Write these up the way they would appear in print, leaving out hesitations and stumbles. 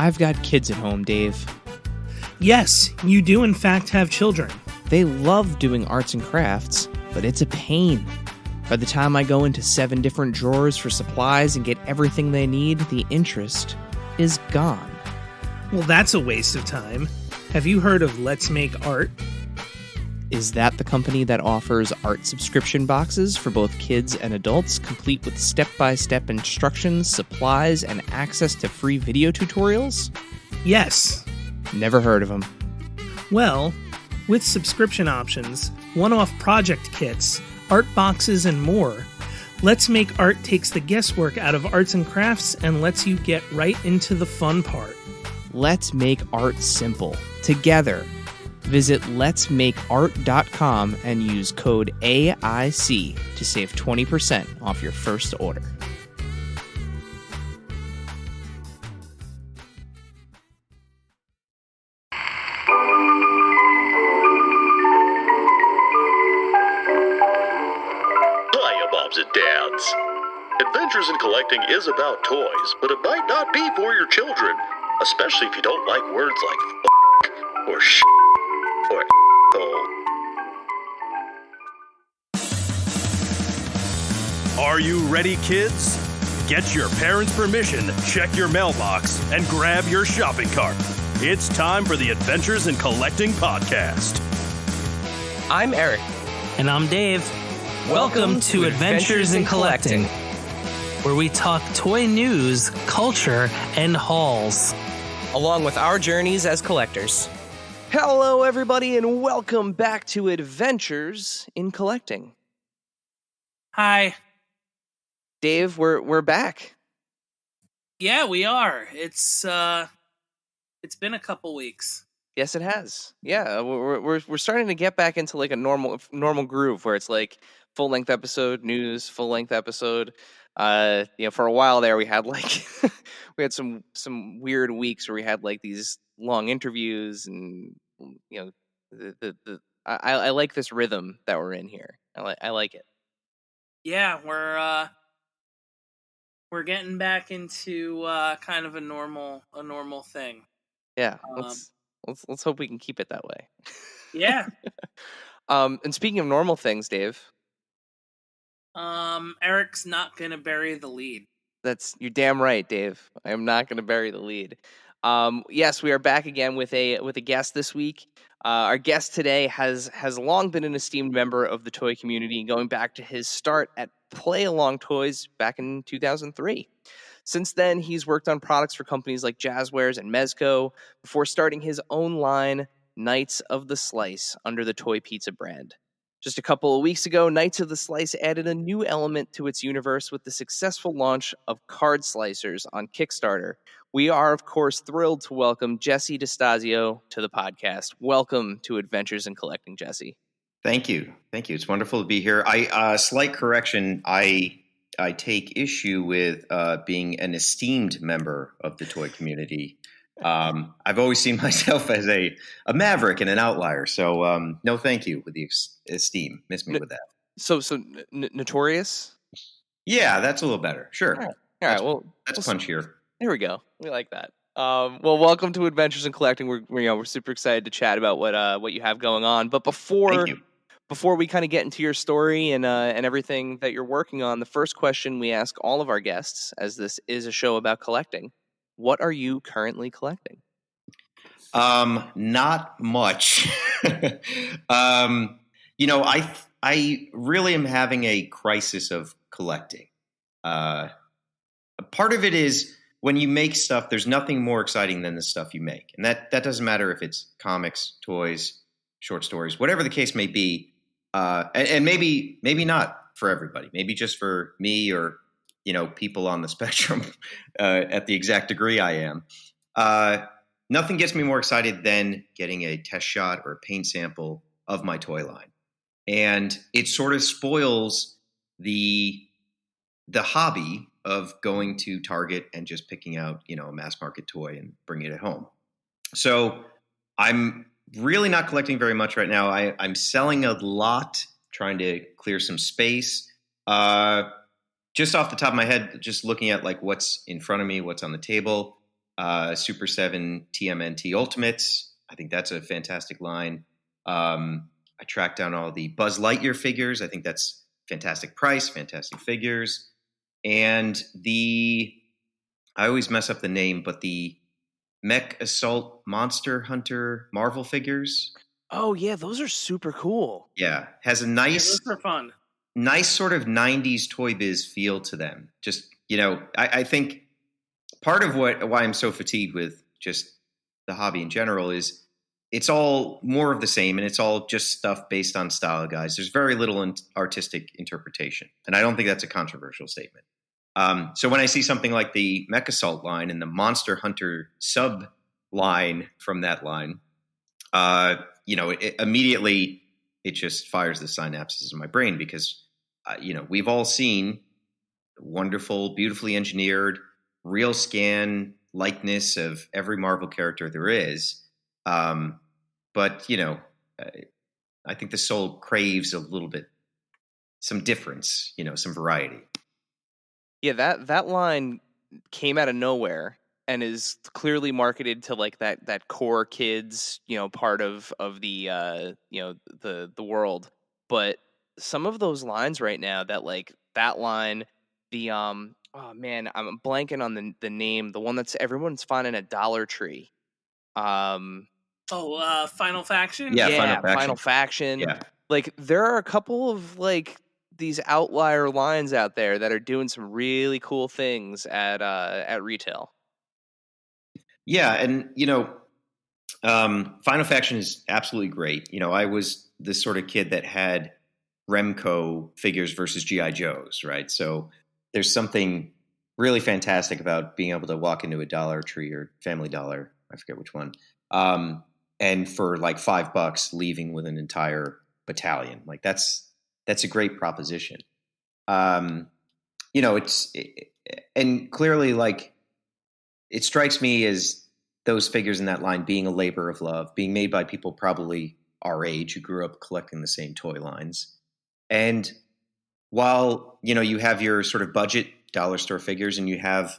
I've got kids at home, Dave. Yes, you do in fact have children. They love doing arts and crafts, but it's a pain. By the time I go into 7 different drawers for supplies and get everything they need, the interest is gone. Well, that's a waste of time. Have you heard of Let's Make Art? Is that the company that offers art subscription boxes for both kids and adults, complete with step-by-step instructions, supplies, and access to free video tutorials? Yes. Never heard of them. Well, with subscription options, one-off project kits, art boxes, and more, Let's Make Art takes the guesswork out of arts and crafts and lets you get right into the fun part. Let's make art simple. Together. Visit letsmakeart.com and use code AIC to save 20% off your first order. Hiya, moms and dads. Adventures in Collecting is about toys, but it might not be for your children, especially if you don't like words like f*** or sh** or a**hole. Are you ready, kids? Get your parents' permission, check your mailbox, and grab your shopping cart. It's time for the Adventures in Collecting podcast. I'm Erik. And I'm Dave. Welcome to Adventures in Collecting, where we talk toy news, culture, and hauls. Along with our journeys as collectors. Hello, everybody, and welcome back to Adventures in Collecting. Hi. Dave, we're back. Yeah, we are. It's been a couple weeks. Yes, it has. Yeah, we're starting to get back into like a normal groove where it's like full length episode, news, full length episode. For a while there, we had like we had some weird weeks where we had like these long interviews, and I like this rhythm that we're in here. I like it. Yeah, we're getting back into kind of a normal thing. Yeah, let's hope we can keep it that way. Yeah. And speaking of normal things, Dave. Erik's not gonna bury the lead. You're damn right, Dave. I am not gonna bury the lead. Yes, we are back again with a guest this week. Our guest today has long been an esteemed member of the toy community, going back to his start at Play Along Toys back in 2003. Since then, he's worked on products for companies like Jazwares and Mezco before starting his own line, Knights of the Slice, under the Toy Pizza brand. Just a couple of weeks ago, Knights of the Slice added a new element to its universe with the successful launch of Card Slicers on Kickstarter. We are, of course, thrilled to welcome Jesse DeStasio to the podcast. Welcome to Adventures in Collecting, Jesse. Thank you. It's wonderful to be here. Slight correction. I take issue with being an esteemed member of the toy community. I've always seen myself as a maverick and an outlier. So no, thank you with the esteem. Miss me with that. So notorious? Yeah, that's a little better. Sure. All right. Well, that's punchier. There we go. We like that. Well, welcome to Adventures in Collecting. We're super excited to chat about what you have going on. But before we kind of get into your story and everything that you're working on, the first question we ask all of our guests, as this is a show about collecting, what are you currently collecting? Not much. I really am having a crisis of collecting. Part of it is when you make stuff, there's nothing more exciting than the stuff you make. And that doesn't matter if it's comics, toys, short stories, whatever the case may be. And maybe not for everybody, maybe just for me or, people on the spectrum at the exact degree I am. Nothing gets me more excited than getting a test shot or a paint sample of my toy line. And it sort of spoils the hobby of going to Target and just picking out, a mass market toy and bringing it home. So I'm really not collecting very much right now. I'm selling a lot, trying to clear some space. Just off the top of my head, just looking at like what's in front of me, what's on the table. Super 7 TMNT Ultimates. I think that's a fantastic line. I tracked down all the Buzz Lightyear figures. I think that's fantastic price, fantastic figures. And I always mess up the name, but the Mech Assault Monster Hunter Marvel figures. Oh yeah, those are super cool. Yeah, has a Those are fun. nice sort of 90s Toy Biz feel to them. Just, I think part of why I'm so fatigued with just the hobby in general is it's all more of the same, and it's all just stuff based on style guides. There's very little artistic interpretation, and I don't think that's a controversial statement. So when I see something like the Mech Assault line and the Monster Hunter sub line from that line, immediately it just fires the synapses in my brain because, we've all seen wonderful, beautifully engineered, real scan likeness of every Marvel character there is. But, I think the soul craves a little bit, some difference, some variety. Yeah, that line came out of nowhere and is clearly marketed to like that core kids, part of the the world. But some of those lines right now that line, the oh man, I'm blanking on the name, the one that's everyone's finding at Dollar Tree. Final Faction? Yeah, Final Faction. Yeah. Like there are a couple of like these outlier lines out there that are doing some really cool things at retail. Yeah, and Final Faction is absolutely great. I was this sort of kid that had Remco figures versus GI Joes, right? So there's something really fantastic about being able to walk into a Dollar Tree or Family Dollar, I forget which one, and for like $5 leaving with an entire battalion. Like that's a great proposition. And clearly, like, it strikes me as those figures in that line being a labor of love, being made by people probably our age who grew up collecting the same toy lines. And while, you have your sort of budget dollar store figures and you have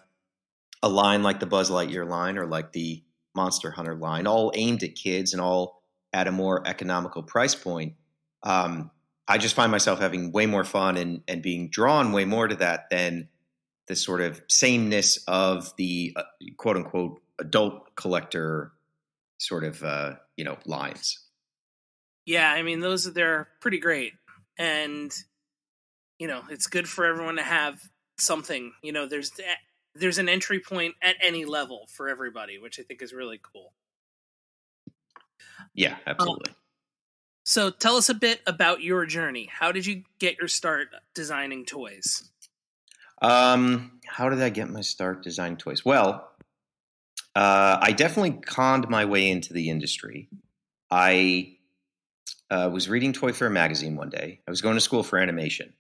a line like the Buzz Lightyear line or like the Monster Hunter line, all aimed at kids and all at a more economical price point, I just find myself having way more fun and being drawn way more to that than the sort of sameness of the quote unquote adult collector sort of, lines. Yeah, I mean, they're pretty great. And, it's good for everyone to have something, there's an entry point at any level for everybody, which I think is really cool. Yeah, absolutely. So tell us a bit about your journey. How did you get your start designing toys? How did I get my start designing toys? Well, I definitely conned my way into the industry. I was reading Toy Fair magazine one day. I was going to school for animation.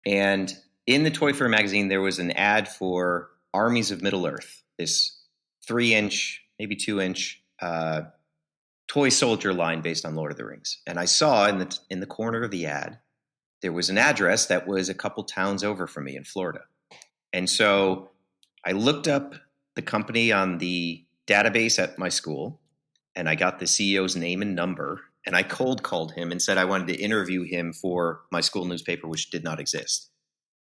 And in the Toy Fair magazine, there was an ad for Armies of Middle-earth, this 3-inch, maybe 2-inch toy soldier line based on Lord of the Rings. And I saw in the corner of the ad, there was an address that was a couple towns over from me in Florida. And so I looked up the company on the database at my school, and I got the CEO's name and number, and I cold called him and said I wanted to interview him for my school newspaper, which did not exist.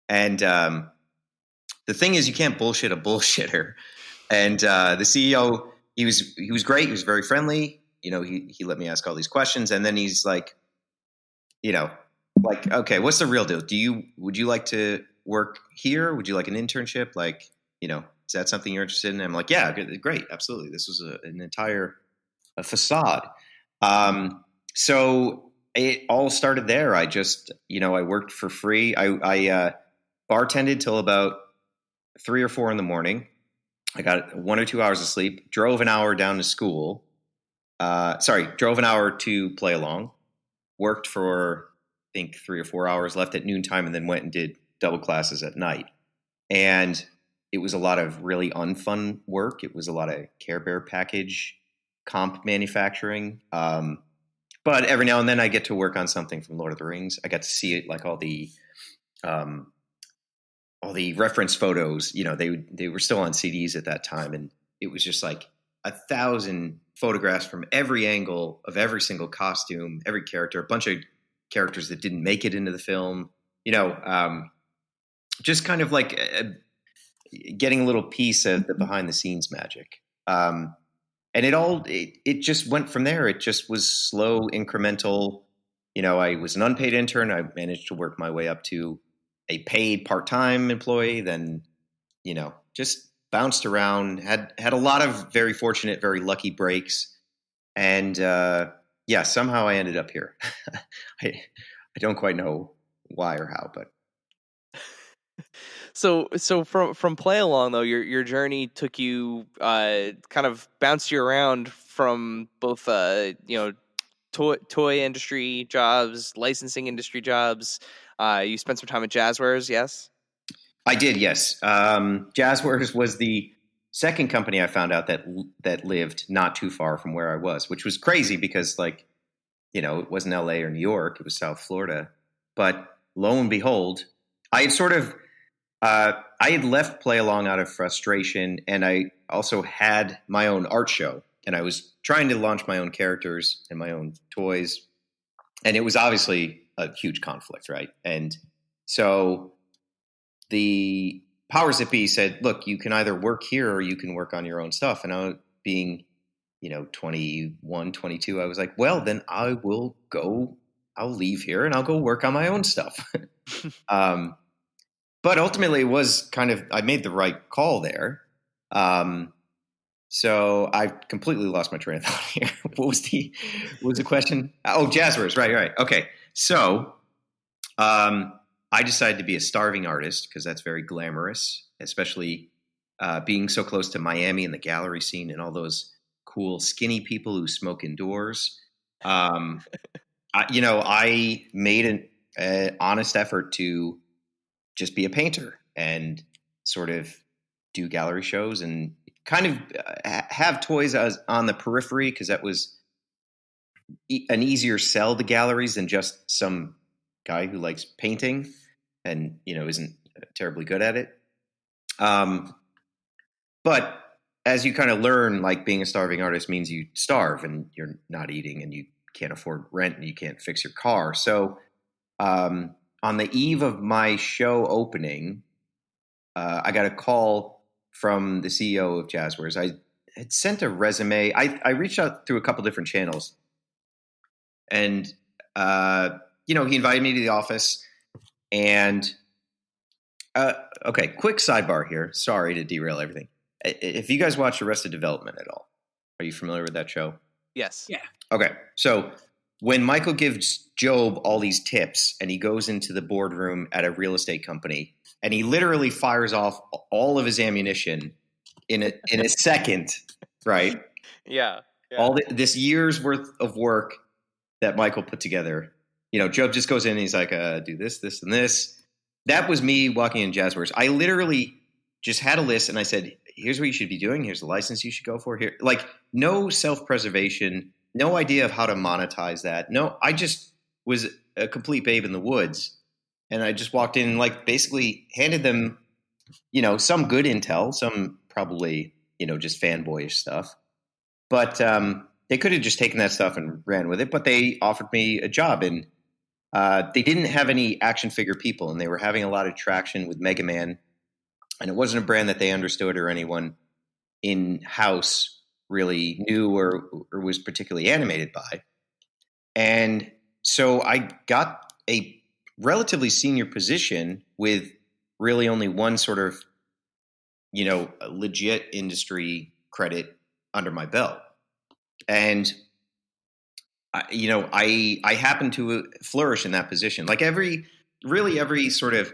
And the thing is, you can't bullshit a bullshitter. And the CEO, he was great. He was very friendly. He let me ask all these questions, and then he's like, okay, what's the real deal? Would you like to work here? Would you like an internship? Like, is that something you're interested in? And I'm like, yeah, great. Absolutely. This was an entire facade. So it all started there. I just, I worked for free. I bartended till about 3 or 4 in the morning. I got 1 or 2 hours of sleep, drove an hour down to school. Drove an hour to play along, worked for, I think, 3 or 4 hours, left at noontime, and then went and did double classes at night. And it was a lot of really unfun work. It was a lot of Care Bear package comp manufacturing. But every now and then I get to work on something from Lord of the Rings. I got to see it, like all the reference photos. They were still on CDs at that time, and it was just like 1,000 photographs from every angle of every single costume, every character, a bunch of characters that didn't make it into the film, just kind of like getting a little piece of the behind the scenes magic. And it just went from there. It just was slow, incremental. I was an unpaid intern. I managed to work my way up to a paid part-time employee. Then, just bounced around, had a lot of very fortunate, very lucky breaks. And somehow I ended up here. I don't quite know why or how, but. So from play along though, your journey took you kind of bounced you around from both toy industry jobs, licensing industry jobs. You spent some time at Jazwares, yes? I did, yes. Jazwares was the second company I found out that lived not too far from where I was, which was crazy because it wasn't LA or New York, it was South Florida. But lo and behold, I had I had left Play Along out of frustration, and I also had my own art show, and I was trying to launch my own characters and my own toys, and it was obviously a huge conflict, right? And so the powers that be said, look, you can either work here or you can work on your own stuff. And I, being 21, 22, I was like, well, then I'll leave here and I'll go work on my own stuff. But ultimately it was I made the right call there. So I completely lost my train of thought here. What was the question? Oh, Jazwares. Right. Okay. So, I decided to be a starving artist because that's very glamorous, especially, being so close to Miami and the gallery scene and all those cool skinny people who smoke indoors. I made an honest effort to just be a painter and sort of do gallery shows and kind of have toys as on the periphery because that was an easier sell to galleries than just some guy who likes painting and isn't terribly good at it. But as you kind of learn, like being a starving artist means you starve and you're not eating and you can't afford rent and you can't fix your car. So on the eve of my show opening, I got a call from the CEO of Jazwares. I had sent a resume. I reached out through a couple different channels, and he invited me to the office. And okay, quick sidebar here. Sorry to derail everything. If you guys watch Arrested Development at all, are you familiar with that show? Yes. Yeah. Okay, so when Michael gives Job all these tips and he goes into the boardroom at a real estate company and he literally fires off all of his ammunition in a second, right? Yeah. All this year's worth of work that Michael put together. Job just goes in and he's like, do this, this, and this. That was me walking in Jazwares. I literally just had a list and I said, here's what you should be doing. Here's the license you should go for here. Like no self-preservation, no idea of how to monetize that. No, I just was a complete babe in the woods. And I just walked in and basically handed them, some good intel, some probably, just fanboyish stuff. But they could have just taken that stuff and ran with it. But they offered me a job and they didn't have any action figure people. And they were having a lot of traction with Mega Man. And it wasn't a brand that they understood or anyone in-house really knew or was particularly animated by. And so I got a relatively senior position with really only one sort of, legit industry credit under my belt. And, I happened to flourish in that position. Like every sort of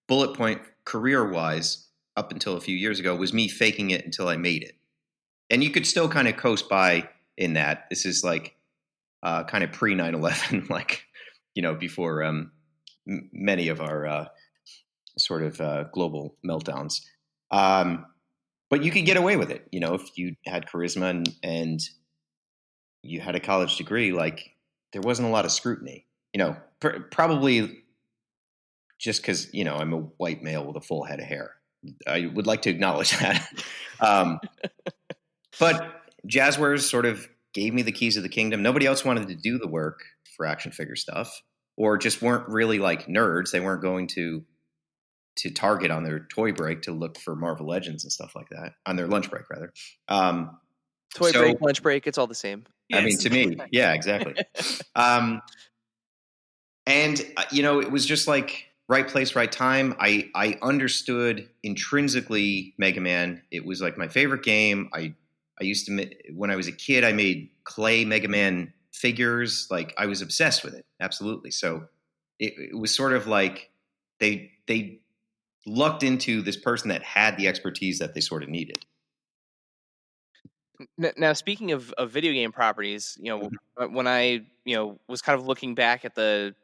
bullet point career-wise up until a few years ago was me faking it until I made it. And you could still kind of coast by in that. This is like kind of pre 9/11, like, before many of our sort of global meltdowns. But you could get away with it, if you had charisma and you had a college degree, like there wasn't a lot of scrutiny, probably just because, I'm a white male with a full head of hair. I would like to acknowledge that. But Jazwares sort of gave me the keys of the kingdom. Nobody else wanted to do the work for action figure stuff, or just weren't really like nerds. They weren't going to Target on their toy break to look for Marvel Legends and stuff like that, on their lunch break rather. Toy break, lunch break, it's all the same. I mean, to me, yeah, exactly. And it was just like right place, right time. I understood intrinsically Mega Man. It was like my favorite game. I used to, when I was a kid, I made clay Mega Man figures. Like, I was obsessed with it. Absolutely. So it was sort of like they lucked into this person that had the expertise that they sort of needed. Now, speaking of video game properties, when I was kind of looking back at the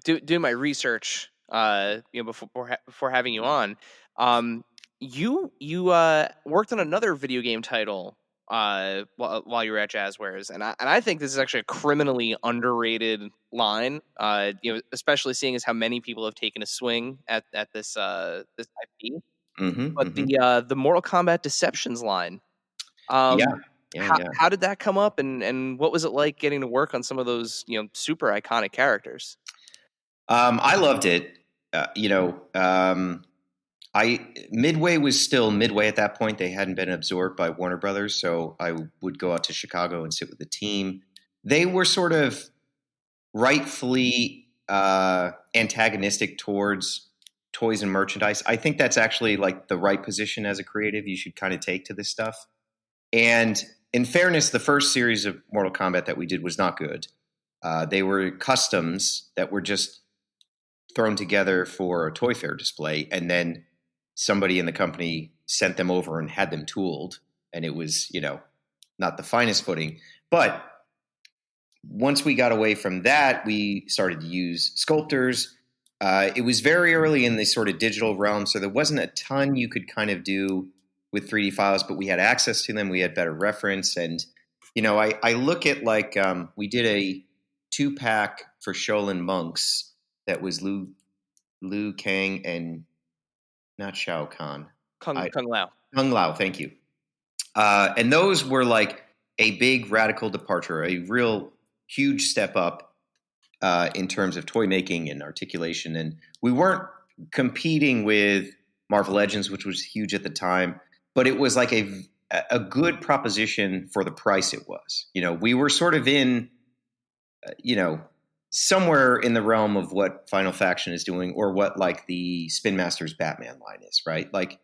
doing my research, before having you on, you worked on another video game title while you were at Jazwares, and I think this is actually a criminally underrated line, especially seeing as how many people have taken a swing at this IP. But the Mortal Kombat Deceptions line. How did that come up, and what was it like getting to work on some of those super iconic characters? I loved it. Midway was still Midway at that point. They hadn't been absorbed by Warner Brothers, so I would go out to Chicago and sit with the team. They were sort of rightfully antagonistic towards toys and merchandise. I think that's actually like the right position as a creative you should kind of take to this stuff. And in fairness, the first series of Mortal Kombat that we did was not good. They were customs that were just thrown together for a toy fair display, and then somebody in the company sent them over and had them tooled, and it was, not the finest footing. But once we got away from that, we started to use sculptors. It was very early in the sort of digital realm, so there wasn't a ton you could kind of do with 3D files, but we had access to them. We had better reference. And, I look at like, we did a 2-pack for Shaolin monks that was Liu Kang and not Shao Kahn. Kung Lao. Kung Lao, thank you. And those were like a big radical departure, a real huge step up in terms of toy making and articulation. And we weren't competing with Marvel Legends, which was huge at the time, but it was like a good proposition for the price it was. We were sort of in, somewhere in the realm of what Final Faction is doing, or what like the Spin Masters Batman line is, right? Like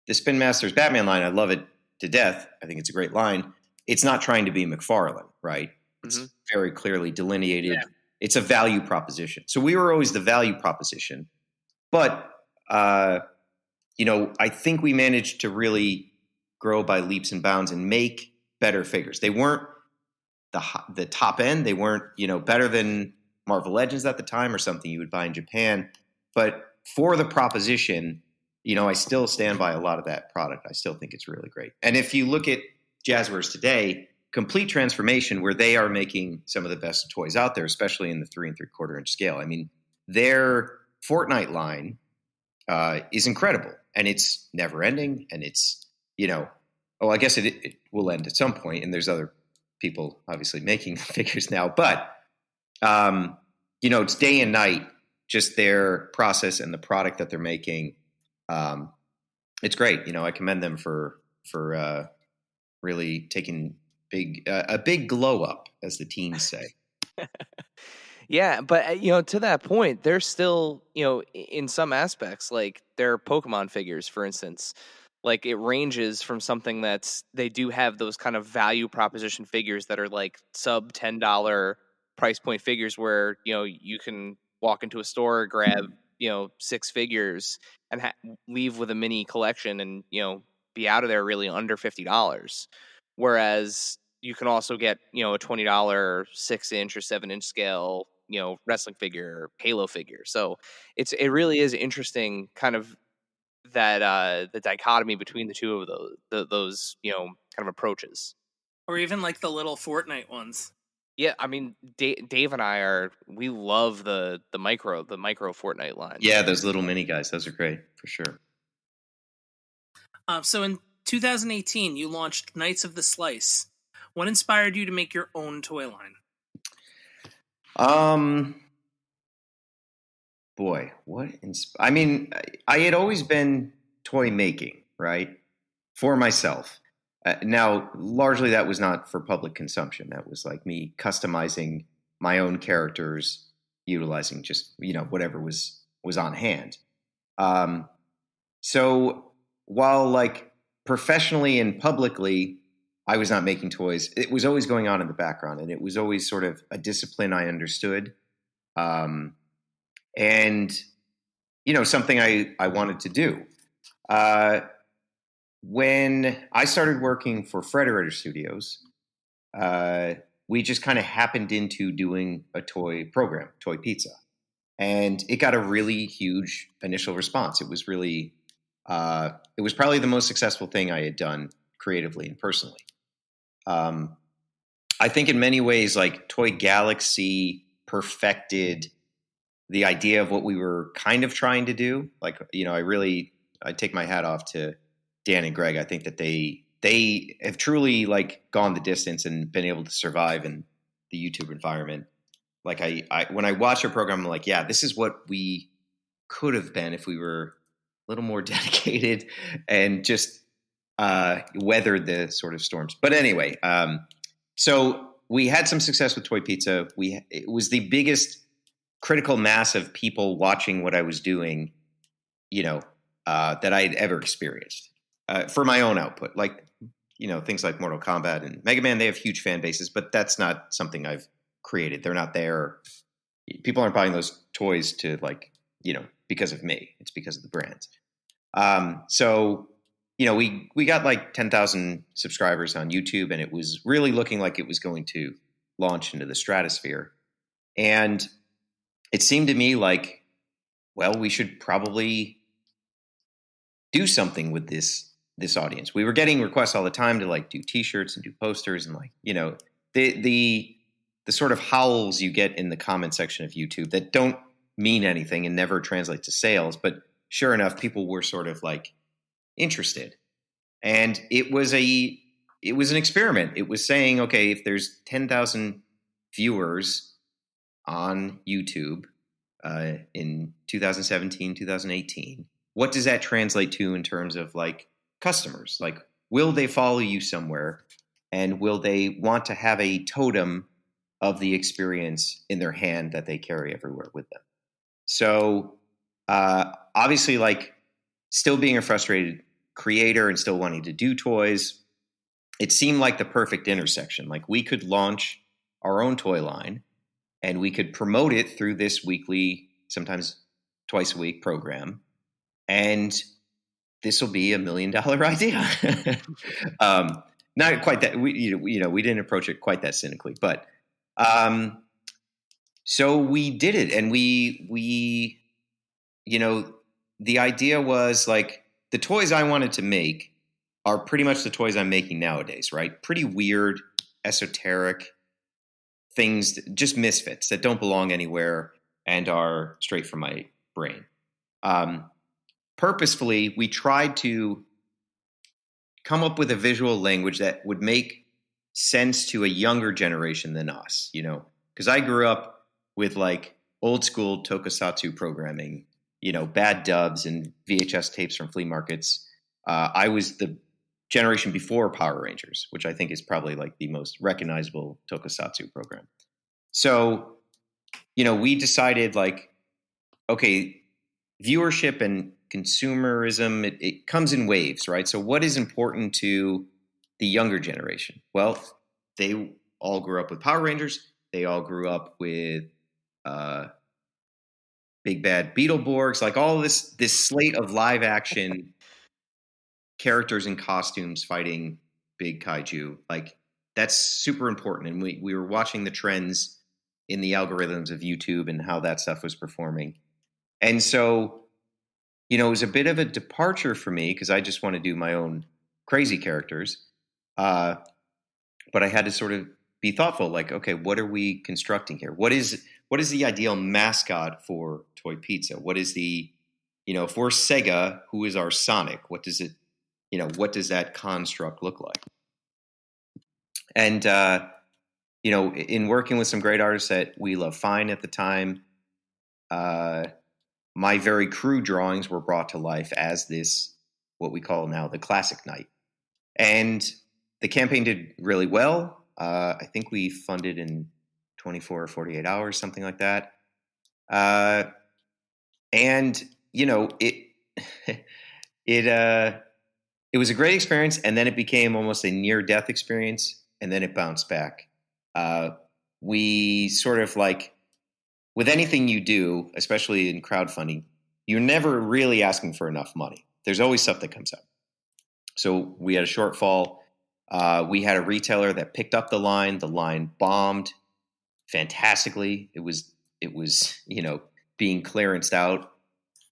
the Spin Masters Batman line, I love it to death. I think it's a great line. It's not trying to be McFarlane, right? It's very clearly delineated. Yeah. It's a value proposition. So we were always the value proposition. But, I think we managed to really grow by leaps and bounds and make better figures. They weren't the top end. They weren't, better than Marvel Legends at the time or something you would buy in Japan. But for the proposition, I still stand by a lot of that product. I still think it's really great. And if you look at Jazwares today, complete transformation, where they are making some of the best toys out there, especially in the 3 3/4 inch scale. I mean, their Fortnite line is incredible, and it's never ending. And it's, I guess it will end at some point. And there's other people obviously making figures now, but it's day and night, just their process and the product that they're making. It's great. I commend them for really taking a big glow up, as the teens say. Yeah, but to that point, they're still, in some aspects, like their Pokemon figures, for instance, like it ranges from something they do have those kind of value proposition figures that are like sub $10 price point figures, where you can walk into a store, grab 6 figures, and leave with a mini collection, and be out of there really under $50. Whereas you can also get a $20 6-inch or 7-inch scale wrestling figure, Halo figure. So it really is interesting, kind of that the dichotomy between the two of those kind of approaches. Or even like the little Fortnite ones. Yeah, I mean, Dave and I we love the micro Fortnite line. Yeah, those little mini guys, those are great for sure. So in 2018, you launched Knights of the Slice. What inspired you to make your own toy line? Boy, I mean, I had always been toy making, right? For myself. Now, largely that was not for public consumption. That was like me customizing my own characters, utilizing just, whatever was on hand. So while like professionally and publicly, I was not making toys, it was always going on in the background, and it was always sort of a discipline I understood. And, something I wanted to do. When I started working for Frederator Studios, we just kind of happened into doing a toy program, Toy Pizza. And it got a really huge initial response. It was really, it was probably the most successful thing I had done creatively and personally. I think in many ways, like Toy Galaxy perfected the idea of what we were kind of trying to do. Like, I take my hat off to Dan and Greg. I think that they have truly like gone the distance and been able to survive in the YouTube environment. Like I when I watch their program, I'm like, yeah, this is what we could have been if we were a little more dedicated and just weathered the sort of storms. But anyway, so we had some success with Toy Pizza. It was the biggest critical mass of people watching what I was doing, that I had ever experienced for my own output. Like, things like Mortal Kombat and Mega Man, they have huge fan bases, but that's not something I've created. They're not there. People aren't buying those toys to because of me. It's because of the brand. So, we got like 10,000 subscribers on YouTube, and it was really looking like it was going to launch into the stratosphere. And it seemed to me like, well, we should probably do something with this audience. We were getting requests all the time to like do T-shirts and do posters, and like, the sort of howls you get in the comment section of YouTube that don't mean anything and never translate to sales. But sure enough, people were sort of like interested. And it was an experiment. It was saying, okay, if there's 10,000 viewers on YouTube in 2017, 2018, what does that translate to in terms of like customers? Like, will they follow you somewhere, and will they want to have a totem of the experience in their hand that they carry everywhere with them? So obviously, like, still being a frustrated creator and still wanting to do toys, it seemed like the perfect intersection. Like, we could launch our own toy line, and we could promote it through this weekly, sometimes twice a week program. And this will be $1 million idea. Not quite that, we didn't approach it quite that cynically, but so we did it. And we the idea was like, the toys I wanted to make are pretty much the toys I'm making nowadays, right? Pretty weird, esoteric things, just misfits that don't belong anywhere and are straight from my brain. Purposefully, we tried to come up with a visual language that would make sense to a younger generation than us, because I grew up with like old school tokusatsu programming, bad dubs and VHS tapes from flea markets. I was the generation before Power Rangers, which I think is probably like the most recognizable tokusatsu program. So, we decided like, okay, viewership and consumerism, it comes in waves, right? So what is important to the younger generation? Well, they all grew up with Power Rangers. They all grew up with Big Bad Beetleborgs, like all this slate of live action characters in costumes fighting big kaiju. Like, that's super important. And we were watching the trends in the algorithms of YouTube and how that stuff was performing. And so, it was a bit of a departure for me because I just want to do my own crazy characters. But I had to sort of be thoughtful, like, okay, what are we constructing here? What is the ideal mascot for Toy Pizza? What is the, if we're Sega, who is our Sonic? What does it what does that construct look like? And, in working with some great artists that we love fine at the time, my very crude drawings were brought to life as this, what we call now the classic night. And the campaign did really well. I think we funded in 24 or 48 hours, something like that. And it was a great experience, and then it became almost a near-death experience, and then it bounced back. We sort of like, with anything you do, especially in crowdfunding, you're never really asking for enough money. There's always stuff that comes up. So we had a shortfall. We had a retailer that picked up the line. The line bombed fantastically. It was being clearanced out.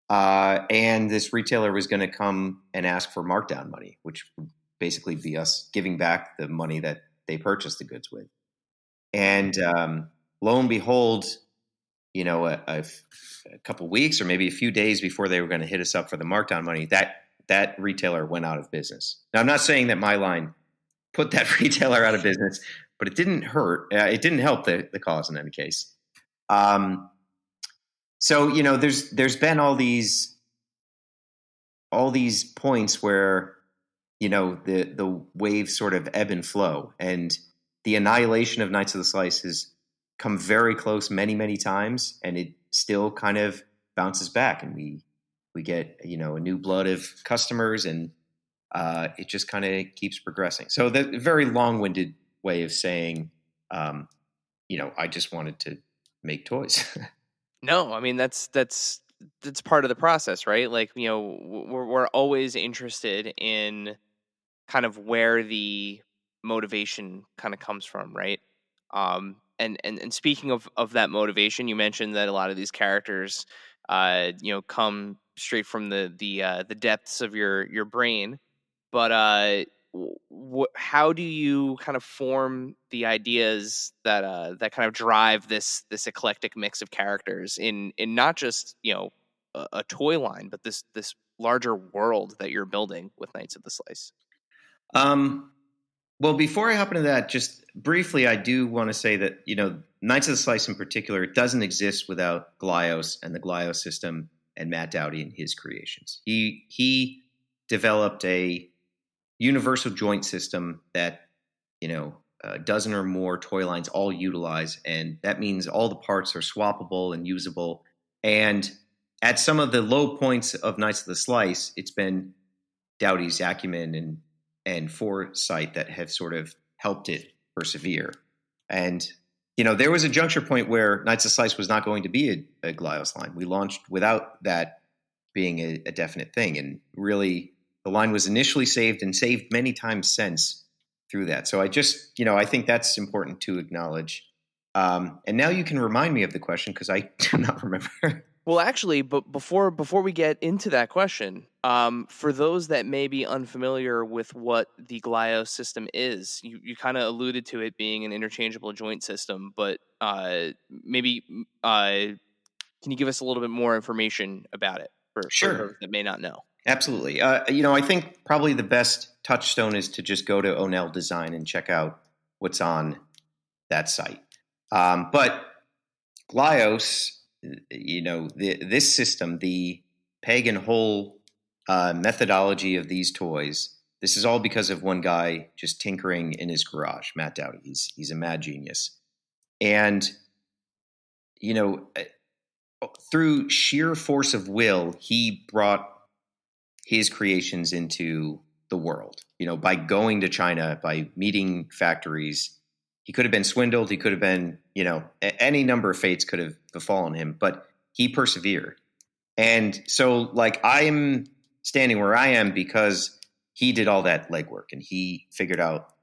And this retailer was going to come and ask for markdown money, which would basically be us giving back the money that they purchased the goods with. And lo and behold, a couple weeks or maybe a few days before they were going to hit us up for the markdown money, that retailer went out of business. Now, I'm not saying that my line put that retailer out of business, but it didn't hurt. It didn't help the cause in any case. So there's been all these points where the waves sort of ebb and flow, and the annihilation of Knights of the Slice has come very close many, many times, and it still kind of bounces back, and we get a new blood of customers, and it just kind of keeps progressing. So the very long-winded way of saying, I just wanted to make toys. No, I mean that's part of the process, right? Like, we're always interested in kind of where the motivation kind of comes from, right? And speaking of that motivation, you mentioned that a lot of these characters, come straight from the depths of your brain. But how do you kind of form the ideas that kind of drive this eclectic mix of characters in not just a toy line, but this larger world that you're building with Knights of the Slice? Well, before I hop into that, just briefly, I do want to say that, Knights of the Slice in particular, it doesn't exist without Glios and the Glio System and Matt Dowdy and his creations. He developed a universal joint system that, a dozen or more toy lines all utilize, and that means all the parts are swappable and usable. And at some of the low points of Knights of the Slice, it's been Dowdy's acumen and foresight that have sort of helped it persevere. And, there was a juncture point where Knights of Slice was not going to be a Glios line. We launched without that being a definite thing. And really, the line was initially saved and saved many times since through that. So I just, I think that's important to acknowledge. And now you can remind me of the question, because I do not remember. Well, actually, but before we get into that question, for those that may be unfamiliar with what the Glio system is, you kind of alluded to it being an interchangeable joint system, but maybe can you give us a little bit more information about it for those that may not know? Absolutely. I think probably the best touchstone is to just go to Onell Design and check out what's on that site. But Glios, this system, the peg and hole methodology of these toys, this is all because of one guy just tinkering in his garage, Matt Dowdy. He's a mad genius. And, through sheer force of will, he brought his creations into the world, by going to China, by meeting factories. He could have been swindled. He could have been, any number of fates could have befallen him, but he persevered. And so, I'm standing where I am because he did all that legwork, and he figured out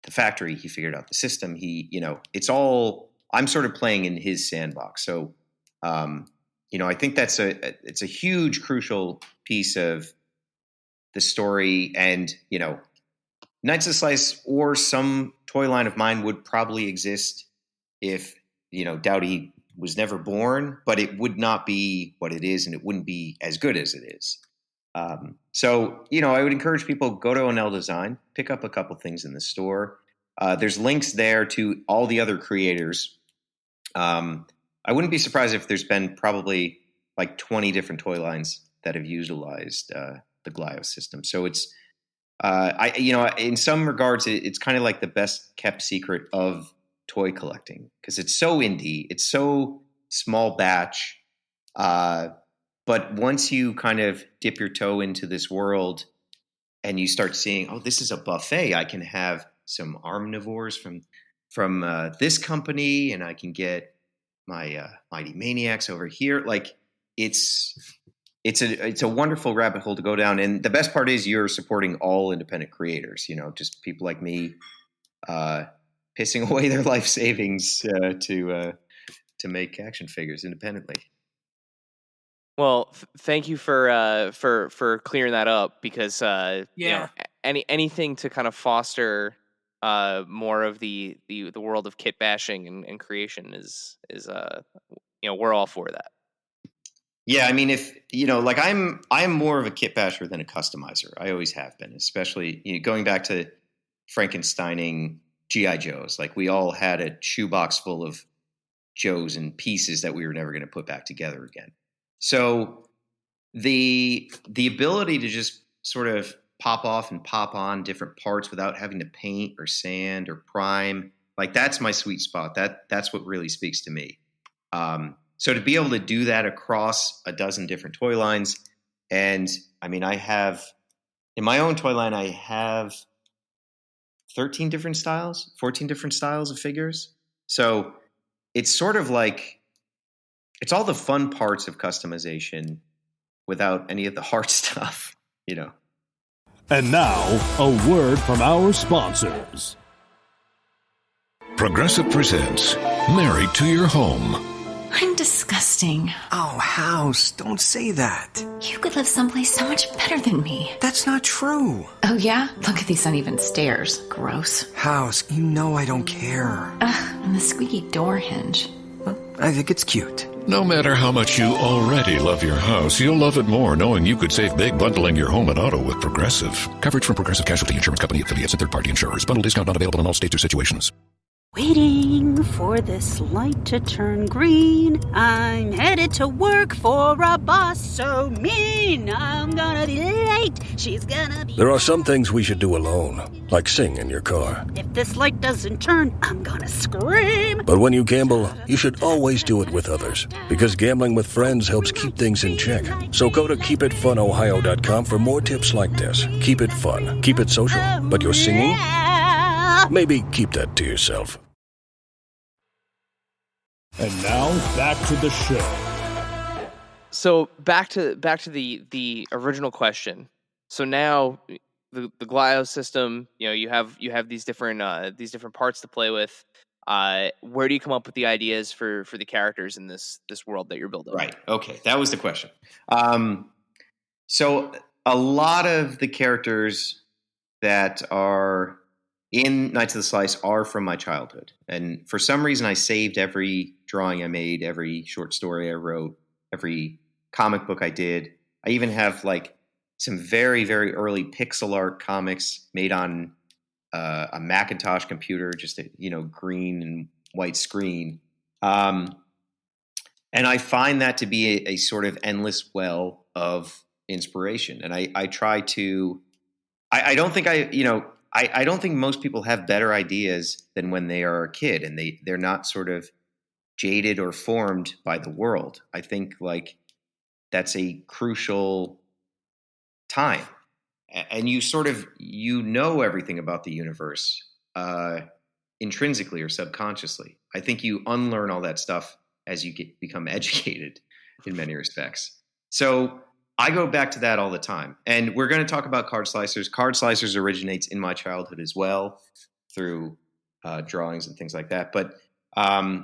the factory. He figured out the system. It's all, I'm sort of playing in his sandbox. So, I think it's a huge, crucial piece of the story. And, Knights of the Slice or some toy line of mine would probably exist if, Dowdy was never born, but it would not be what it is, and it wouldn't be as good as it is. So, I would encourage people, go to Onel Design, pick up a couple things in the store. There's links there to all the other creators. I wouldn't be surprised if there's been probably like 20 different toy lines that have utilized the Glio system. So it's, in some regards, it's kind of like the best kept secret of toy collecting because it's so indie, it's so small batch. But once you kind of dip your toe into this world and you start seeing, oh, this is a buffet. I can have some Omnivores from this company, and I can get my Mighty Maniacs over here. Like it's a wonderful rabbit hole to go down. And the best part is you're supporting all independent creators, just people like me, pissing away their life savings to make action figures independently. Well, thank you for clearing that up because anything to kind of foster more of the world of kit bashing and creation is we're all for that. Yeah, I mean, if like I'm more of a kit basher than a customizer. I always have been, especially going back to Frankensteining GI Joes. Like we all had a shoebox full of Joes and pieces that we were never going to put back together again. So the ability to just sort of pop off and pop on different parts without having to paint or sand or prime, like that's my sweet spot. That's what really speaks to me. So to be able to do that across a dozen different toy lines, and I mean, I have in my own toy line, I have 14 different styles of figures. So it's sort of like, it's all the fun parts of customization without any of the hard stuff, And now, a word from our sponsors. Progressive presents Married to Your Home. I'm disgusting. Oh, House, don't say that. You could live someplace so much better than me. That's not true. Oh, yeah? Look at these uneven stairs. Gross. House, you know I don't care. Ugh, and the squeaky door hinge. Well, I think it's cute. No matter how much you already love your house, you'll love it more knowing you could save big bundling your home and auto with Progressive. Coverage from Progressive Casualty Insurance Company affiliates and third-party insurers. Bundle discount not available in all states or situations. Waiting for this light to turn green. I'm headed to work for a boss so mean. I'm gonna be late. She's gonna be... There are some things we should do alone, like sing in your car. If this light doesn't turn, I'm gonna scream. But when you gamble, you should always do it with others, because gambling with friends helps keep things in check. So go to keepitfunohio.com for more tips like this. Keep it fun. Keep it social. But your singing? Maybe keep that to yourself. And now, back to the show. So back to the original question. So now the Glio system, you have these different parts to play with. Where do you come up with the ideas for the characters in this world that you're building? Right. Okay, that was the question. So a lot of the characters that are in Knights of the Slice are from my childhood. And for some reason, I saved every drawing I made, every short story I wrote, every comic book I did. I even have like some very, very early pixel art comics made on a Macintosh computer, just a green and white screen. And I find that to be a sort of endless well of inspiration. And I try to, I don't think I don't think most people have better ideas than when they are a kid and they're not sort of jaded or formed by the world. I think like that's a crucial time. And you sort of, everything about the universe intrinsically or subconsciously. I think you unlearn all that stuff as you become educated in many respects. So I go back to that all the time. And we're going to talk about Card Slicers. Card Slicers originates in my childhood as well through drawings and things like that. But I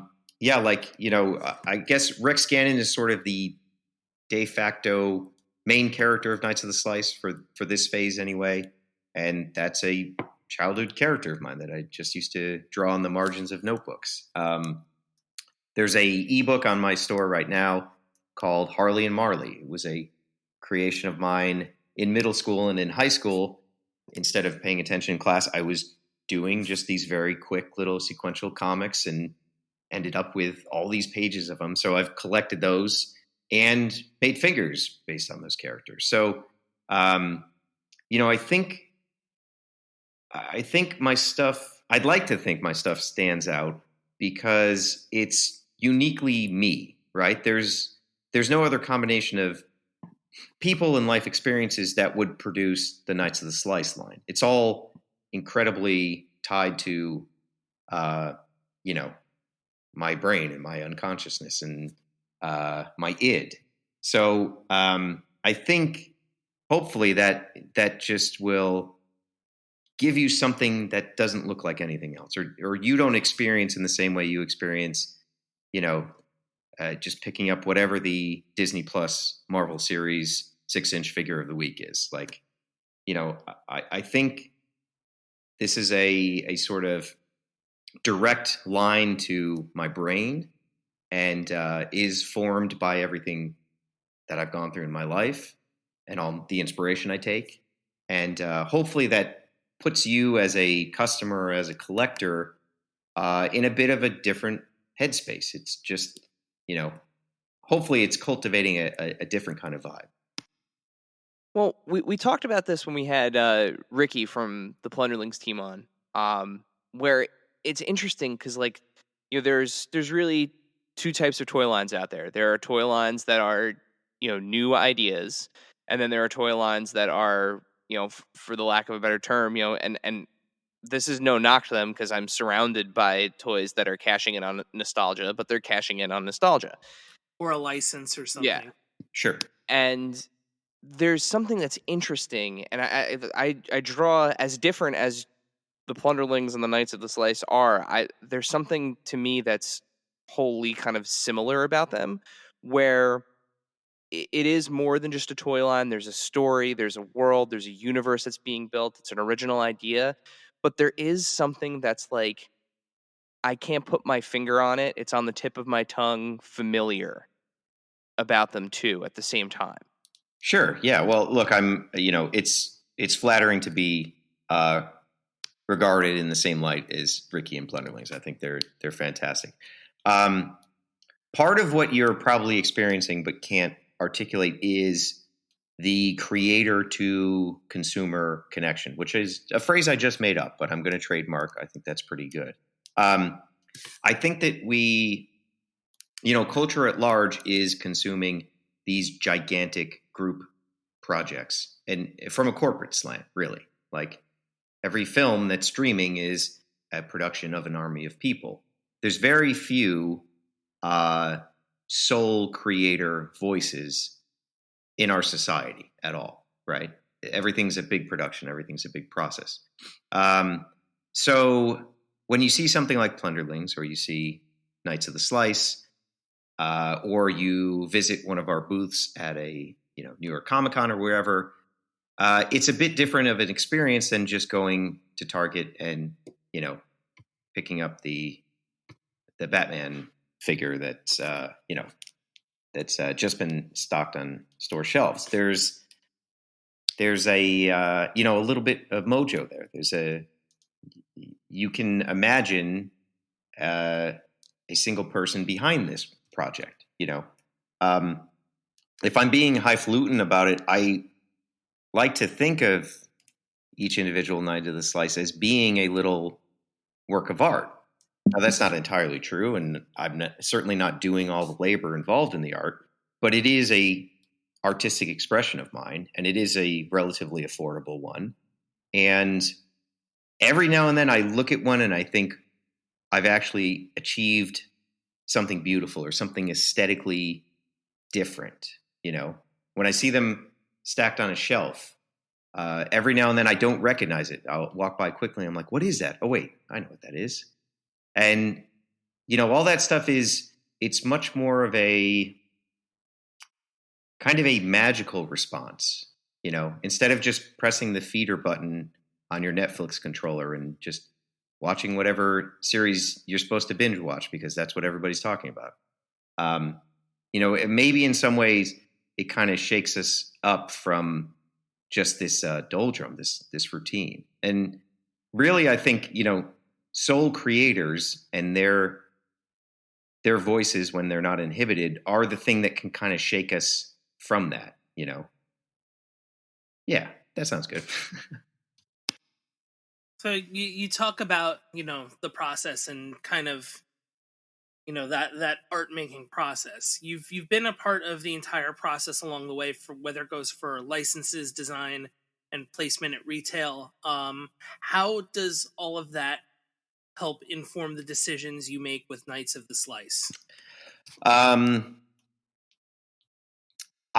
guess Rex Gannon is sort of the de facto main character of Knights of the Slice for this phase anyway. And that's a childhood character of mine that I just used to draw on the margins of notebooks. There's a ebook on my store right now called Harley and Marley. It was a creation of mine in middle school and in high school, instead of paying attention in class, I was doing just these very quick little sequential comics and ended up with all these pages of them. So I've collected those and made figures based on those characters. So, I think my stuff, I'd like to think my stuff stands out because it's uniquely me, right? There's no other combination of people and life experiences that would produce the Knights of the Slice line. It's all incredibly tied to, my brain and my unconsciousness and my id. So I think hopefully that just will give you something that doesn't look like anything else, or you don't experience in the same way you experience, just picking up whatever the Disney Plus Marvel series 6-inch figure of the week is. Like, I think this is a sort of direct line to my brain and is formed by everything that I've gone through in my life and all the inspiration I take. And hopefully that puts you as a customer, as a collector, in a bit of a different headspace. It's just, hopefully it's cultivating a different kind of vibe. Well, we talked about this when we had Ricky from the Plunderlings team on, where it's interesting because, there's really two types of toy lines out there. There are toy lines that are, new ideas, and then there are toy lines that are, for the lack of a better term, and this is no knock to them because I'm surrounded by toys that are cashing in on nostalgia, but they're cashing in on nostalgia. Or a license or something. Yeah. Sure. And there's something that's interesting, and I draw as different as the Plunderlings and the Knights of the Slice are. There's something to me that's wholly kind of similar about them, where it is more than just a toy line. There's a story, there's a world, there's a universe that's being built. It's an original idea, but there is something that's like, I can't put my finger on it. It's on the tip of my tongue, familiar about them too at the same time. Sure. Yeah. Well, look, it's flattering to be regarded in the same light as Ricky and Plunderlings. I think they're fantastic. Part of what you're probably experiencing but can't articulate is the creator to consumer connection, which is a phrase I just made up, but I'm going to trademark. I think that's pretty good. I think that culture at large is consuming these gigantic group projects, and from a corporate slant, really. Like, every film that's streaming is a production of an army of people. There's very few sole creator voices in our society at all, right? Everything's a big production. Everything's a big process. So when you see something like Plunderlings, or you see Knights of the Slice, or you visit one of our booths at a New York Comic-Con or wherever, it's a bit different of an experience than just going to Target and picking up the Batman figure that's just been stocked on store shelves. There's a little bit of mojo there. You can imagine a single person behind this project. If I'm being highfalutin about it, I like to think of each individual Knight of the Slice as being a little work of art. Now, that's not entirely true, and I'm certainly not doing all the labor involved in the art, but it is a artistic expression of mine, and it is a relatively affordable one. And every now and then I look at one and I think I've actually achieved something beautiful or something aesthetically different. When I see them stacked on a shelf, every now and then I don't recognize it. I'll walk by quickly. I'm like, what is that? Oh, wait, I know what that is. And, all that stuff it's much more of a kind of a magical response. Instead of just pressing the feeder button on your Netflix controller and just watching whatever series you're supposed to binge watch because that's what everybody's talking about. Maybe in some ways it kind of shakes us up from just this doldrum, this routine. And really, I think, sole creators and their voices, when they're not inhibited, are the thing that can kind of shake us from that, Yeah, that sounds good. So you talk about, the process and kind of, that art making process. You've been a part of the entire process along the way, for whether it goes for licenses, design, and placement at retail. How does all of that help inform the decisions you make with Knights of the Slice? I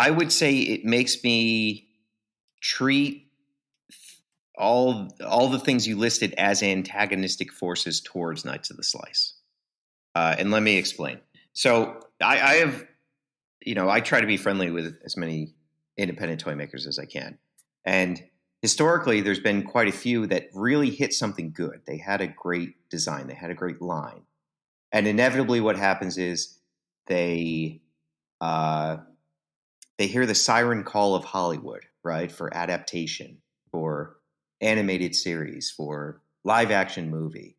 would say it makes me treat all the things you listed as antagonistic forces towards Knights of the Slice. And let me explain. So I have, I try to be friendly with as many independent toy makers as I can. And historically, there's been quite a few that really hit something good. They had a great design. They had a great line. And inevitably what happens is they hear the siren call of Hollywood, right? For adaptation, for animated series, for live action movie.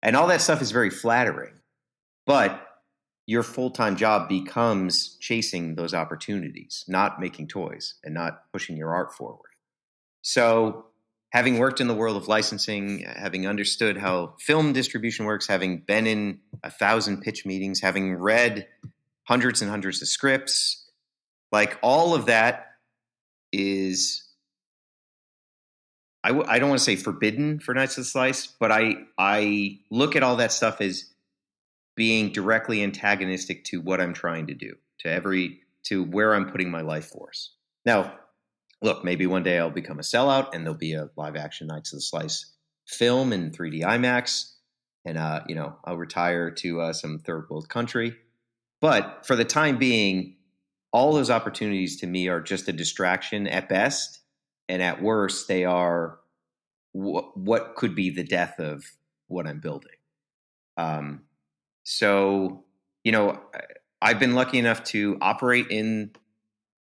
And all that stuff is very flattering. But your full-time job becomes chasing those opportunities, not making toys and not pushing your art forward. So having worked in the world of licensing, having understood how film distribution works, having been in 1,000 pitch meetings, having read hundreds and hundreds of scripts, like all of that is, I don't want to say forbidden for Knights of the Slice, but I look at all that stuff as being directly antagonistic to what I'm trying to do, to where I'm putting my life force. Now, look, maybe one day I'll become a sellout and there'll be a live action Knights of the Slice film in 3D IMAX, and I'll retire to some third world country. But for the time being, all those opportunities to me are just a distraction at best, and at worst, they are what could be the death of what I'm building. So, I've been lucky enough to operate in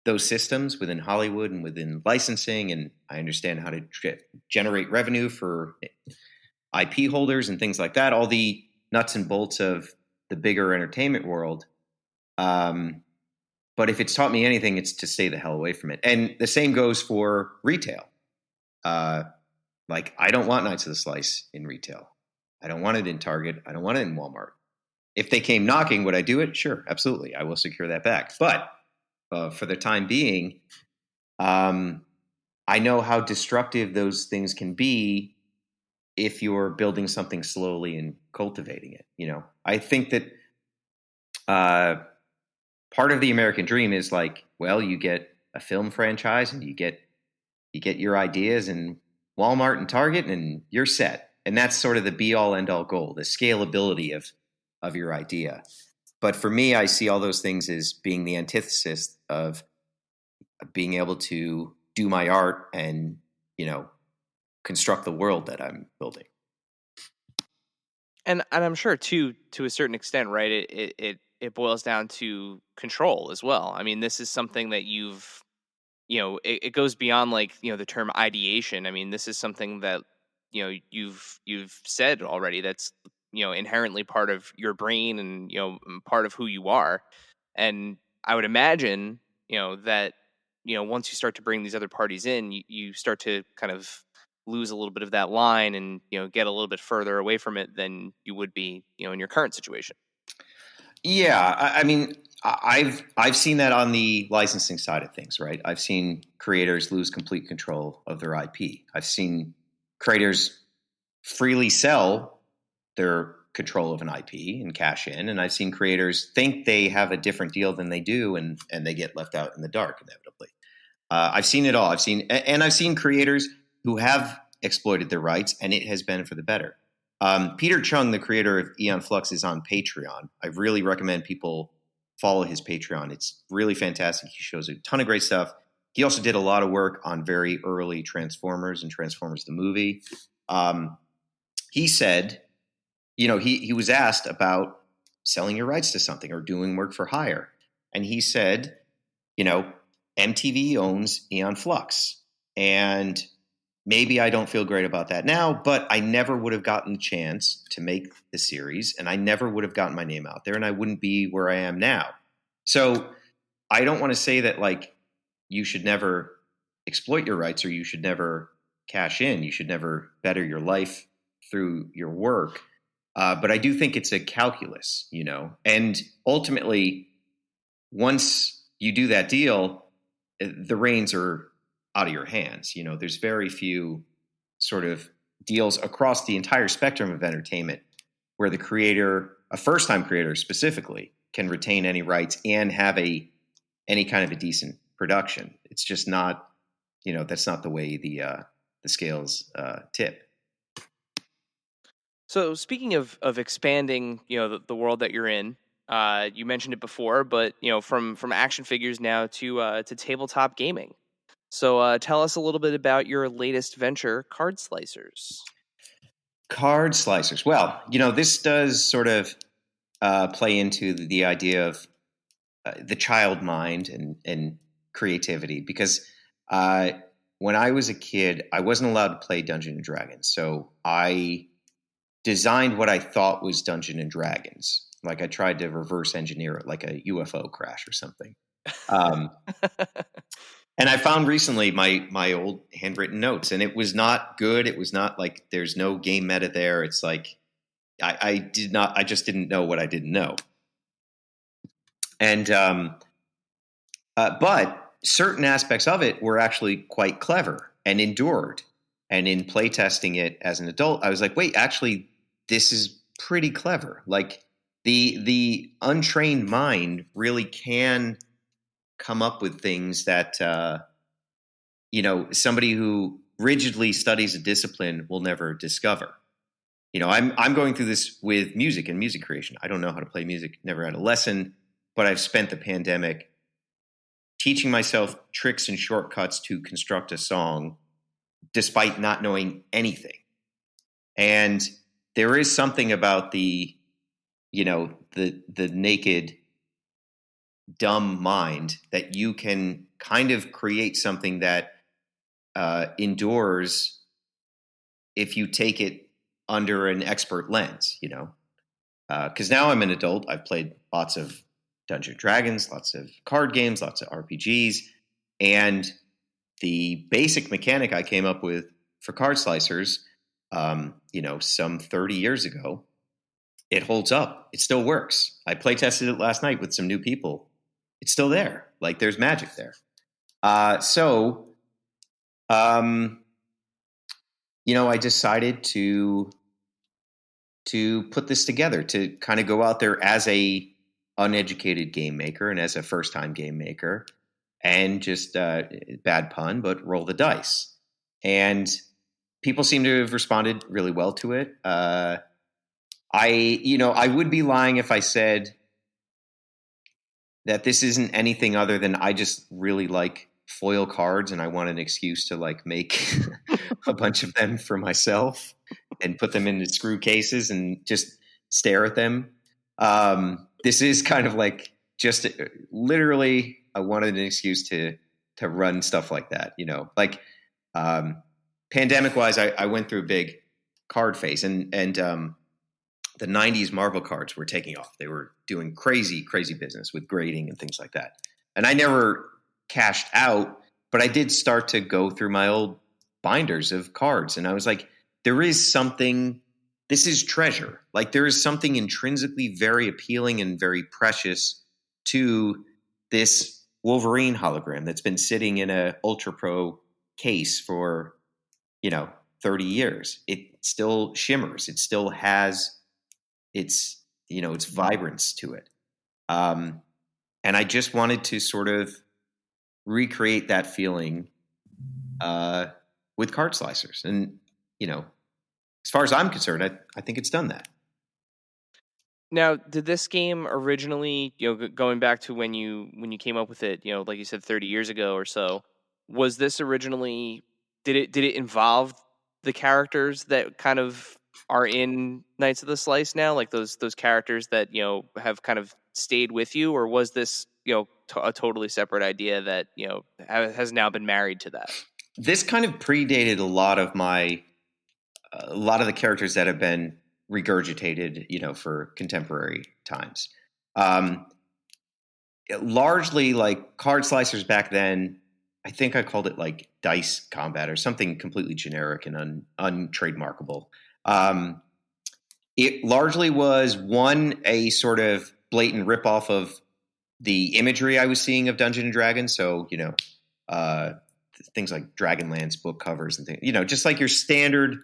those systems within Hollywood and within licensing, and I understand how to generate revenue for IP holders and things like that, all the nuts and bolts of the bigger entertainment world. But if it's taught me anything, it's to stay the hell away from it. And the same goes for retail. I don't want Knights of the Slice in retail. I don't want it in Target. I don't want it in Walmart. If they came knocking, would I do it? Sure, absolutely. I will secure that back. But for the time being, I know how destructive those things can be if you're building something slowly and cultivating it. I think that part of the American dream is you get a film franchise and you get your ideas in Walmart and Target and you're set. And that's sort of the be all end all goal, the scalability of your idea. But for me, I see all those things as being the antithesis of being able to do my art and, construct the world that I'm building. And I'm sure too, to a certain extent, right? It boils down to control as well. I mean, this is something that you've, it goes beyond the term ideation. I mean, this is something that, you've said already that's, inherently part of your brain and, part of who you are. And I would imagine, that, once you start to bring these other parties in, you start to kind of lose a little bit of that line and, get a little bit further away from it than you would be, in your current situation. Yeah. I mean, I've seen that on the licensing side of things, right? I've seen creators lose complete control of their IP. I've seen creators freely sell their control of an IP and cash in. And I've seen creators think they have a different deal than they do, and they get left out in the dark inevitably. I've seen it all. I've seen creators who have exploited their rights, and it has been for the better. Peter Chung, the creator of Aeon Flux, is on Patreon. I really recommend people follow his Patreon. It's really fantastic. He shows a ton of great stuff. He also did a lot of work on very early Transformers and Transformers the movie. He said, he was asked about selling your rights to something or doing work for hire. And he said, MTV owns Aeon Flux. And maybe I don't feel great about that now, but I never would have gotten the chance to make the series, and I never would have gotten my name out there, and I wouldn't be where I am now. So I don't want to say that like you should never exploit your rights or you should never cash in. You should never better your life through your work. But I do think it's a calculus, you know, and ultimately, once you do that deal, the reins are out of your hands. You know, there's very few sort of deals across the entire spectrum of entertainment where the creator, a first-time creator specifically, can retain any rights and have any kind of a decent production. It's just not, you know, that's not the way the scales tip. So speaking of expanding, you know, the world that you're in, you mentioned it before, but you know, from action figures now to tabletop gaming. So tell us a little bit about your latest venture, Card Slicers. Card Slicers. Well, you know, this does sort of play into the idea of the child mind and creativity, because when I was a kid, I wasn't allowed to play Dungeons and Dragons. So I designed what I thought was Dungeons and Dragons. Like I tried to reverse engineer it like a UFO crash or something. And I found recently my old handwritten notes, and it was not good. It was not like, there's no game meta there. It's like I just didn't know what I didn't know. And but certain aspects of it were actually quite clever and endured. And in playtesting it as an adult, I was like, wait, actually, this is pretty clever. Like the untrained mind really can come up with things that, you know, somebody who rigidly studies a discipline will never discover. You know, I'm going through this with music and music creation. I don't know how to play music, never had a lesson, but I've spent the pandemic teaching myself tricks and shortcuts to construct a song despite not knowing anything. And there is something about the, you know, the naked, dumb mind that you can kind of create something that endures if you take it under an expert lens, you know. Because now I'm an adult. I've played lots of Dungeons and Dragons, lots of card games, lots of RPGs, and the basic mechanic I came up with for Card Slicers, you know, some 30 years ago, it holds up. It still works. I play tested it last night with some new people. It's still there. Like there's magic there. So, you know, I decided to put this together, to kind of go out there as a uneducated game maker and as a first-time game maker, and just bad pun, but roll the dice. And people seem to have responded really well to it. I would be lying if I said that this isn't anything other than I just really like foil cards and I want an excuse to like make a bunch of them for myself and put them into screw cases and just stare at them. This is kind of like just literally I wanted an excuse to run stuff like that, you know, like pandemic wise, I went through a big card phase and the 90s Marvel cards were taking off. They were doing crazy business with grading and things like that. And I never cashed out, but I did start to go through my old binders of cards. And I was like, there is something, this is treasure. Like there is something intrinsically very appealing and very precious to this Wolverine hologram that's been sitting in a Ultra Pro case for, 30 years. It still shimmers. It still has its vibrance to it. And I just wanted to sort of recreate that feeling with Card Slicers. And, as far as I'm concerned, I think it's done that. Now, did this game originally, going back to when you came up with it, like you said, 30 years ago or so, was this originally, did it involve the characters that kind of are in Knights of the Slice now, like those characters that have kind of stayed with you, or was this a totally separate idea that has now been married to that? This kind of predated a lot of the characters that have been regurgitated, for contemporary times. Largely like card slicers back then. I think I called it like dice combat or something completely generic and untrademarkable. It largely was a sort of blatant ripoff of the imagery I was seeing of Dungeons and Dragons. So, things like Dragonlance book covers and things, just like your standard,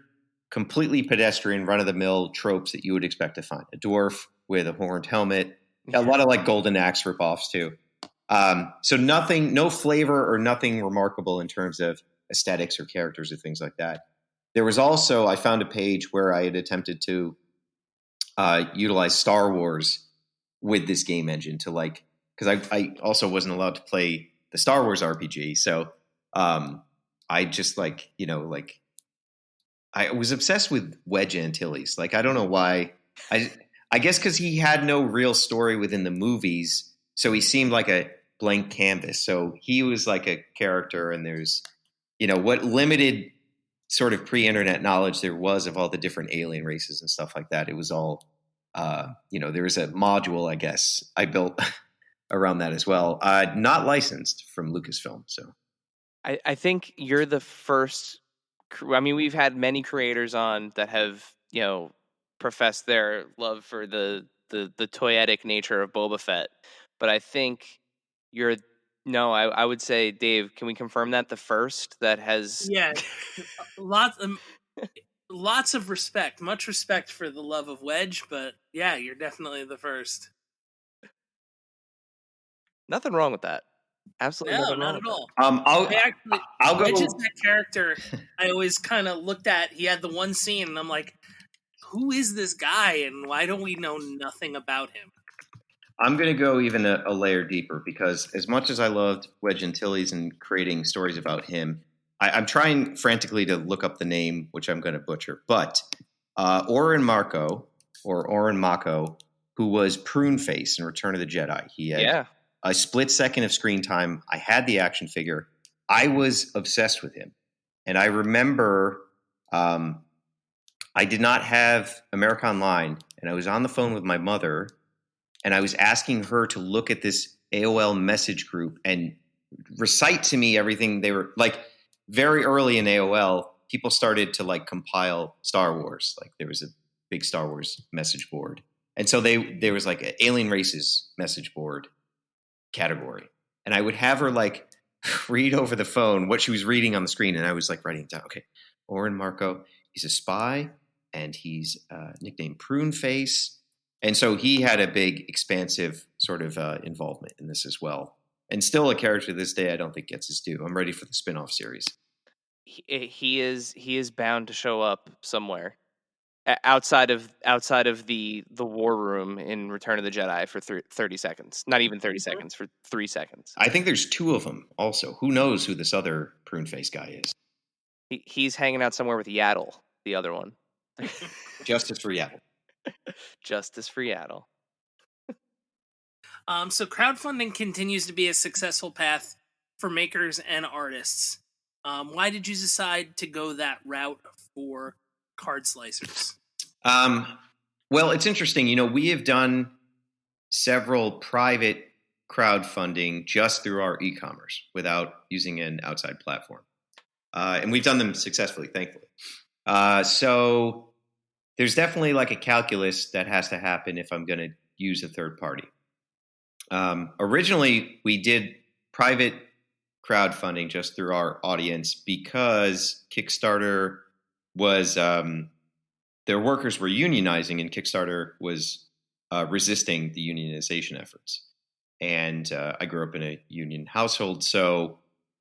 completely pedestrian, run-of-the-mill tropes that you would expect to find. A dwarf with a horned helmet, a lot of like Golden Axe ripoffs too. So no flavor or nothing remarkable in terms of aesthetics or characters or things like that. There was also, I found a page where I had attempted to utilize Star Wars with this game engine to because I also wasn't allowed to play the Star Wars RPG. So I just I was obsessed with Wedge Antilles. I don't know why. I guess because he had no real story within the movies, so he seemed like a blank canvas. So he was like a character, and there's, what limited sort of pre-internet knowledge there was of all the different alien races and stuff like that. It was all, there was a module, I guess, I built around that as well. Not licensed from Lucasfilm, so. I think you're the first. I mean, we've had many creators on that have, professed their love for the toyetic nature of Boba Fett, but I think you're. No, I would say, Dave, can we confirm that the first that has? Yeah, lots of respect, much respect for the love of Wedge, but yeah, you're definitely the first. Nothing wrong with that. Absolutely, no, nothing wrong not with at all. I'll go. Wedge is that character I always kind of looked at. He had the one scene, and I'm like, who is this guy, and why don't we know nothing about him? I'm going to go even a layer deeper, because as much as I loved Wedge Antilles and creating stories about him, I'm trying frantically to look up the name, which I'm going to butcher. But Oren Mako, who was Pruneface in Return of the Jedi, he had a split second of screen time. I had the action figure. I was obsessed with him. And I remember I did not have America Online, and I was on the phone with my mother, and I was asking her to look at this AOL message group and recite to me everything they were like. Very early in AOL, people started to compile Star Wars. There was a big Star Wars message board. And so there was an alien races message board category. And I would have her read over the phone what she was reading on the screen. And I was writing it down. Okay, Oren Mako, he's a spy, and he's nicknamed Pruneface. And so he had a big, expansive sort of involvement in this as well. And still a character to this day I don't think gets his due. I'm ready for the spin-off series. He is bound to show up somewhere outside of the war room in Return of the Jedi for 30 seconds. Not even 30 seconds, for 3 seconds. I think there's two of them also. Who knows who this other Pruneface guy is? He's hanging out somewhere with Yaddle, the other one. Justice for Yaddle. Justice for Yaddle. So crowdfunding continues to be a successful path for makers and artists. Why did you decide to go that route for card slicers? Well, it's interesting. We have done several private crowdfunding just through our e-commerce without using an outside platform. And we've done them successfully, thankfully. So there's definitely a calculus that has to happen if I'm going to use a third party. Originally, we did private crowdfunding just through our audience because Kickstarter was their workers were unionizing, and Kickstarter was resisting the unionization efforts. And I grew up in a union household, so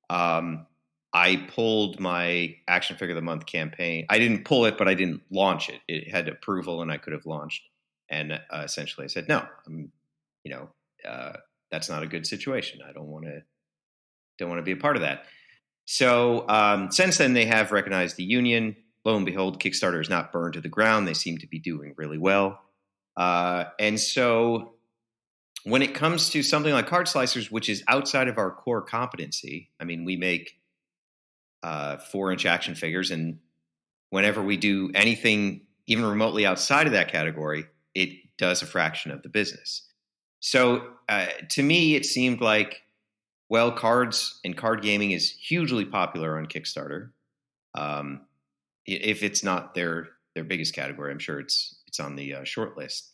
I pulled my Action Figure of the Month campaign. I didn't pull it, but I didn't launch it. It had approval, and I could have launched. And essentially, I said, no, that's not a good situation. I don't want to be a part of that. So since then, they have recognized the union. Lo and behold, Kickstarter is not burned to the ground. They seem to be doing really well. And so when it comes to something like card slicers, which is outside of our core competency, I mean, we make 4-inch action figures. And whenever we do anything even remotely outside of that category, it does a fraction of the business. So to me, it seemed like, well, cards and card gaming is hugely popular on Kickstarter. If it's not their biggest category, I'm sure it's on the short list.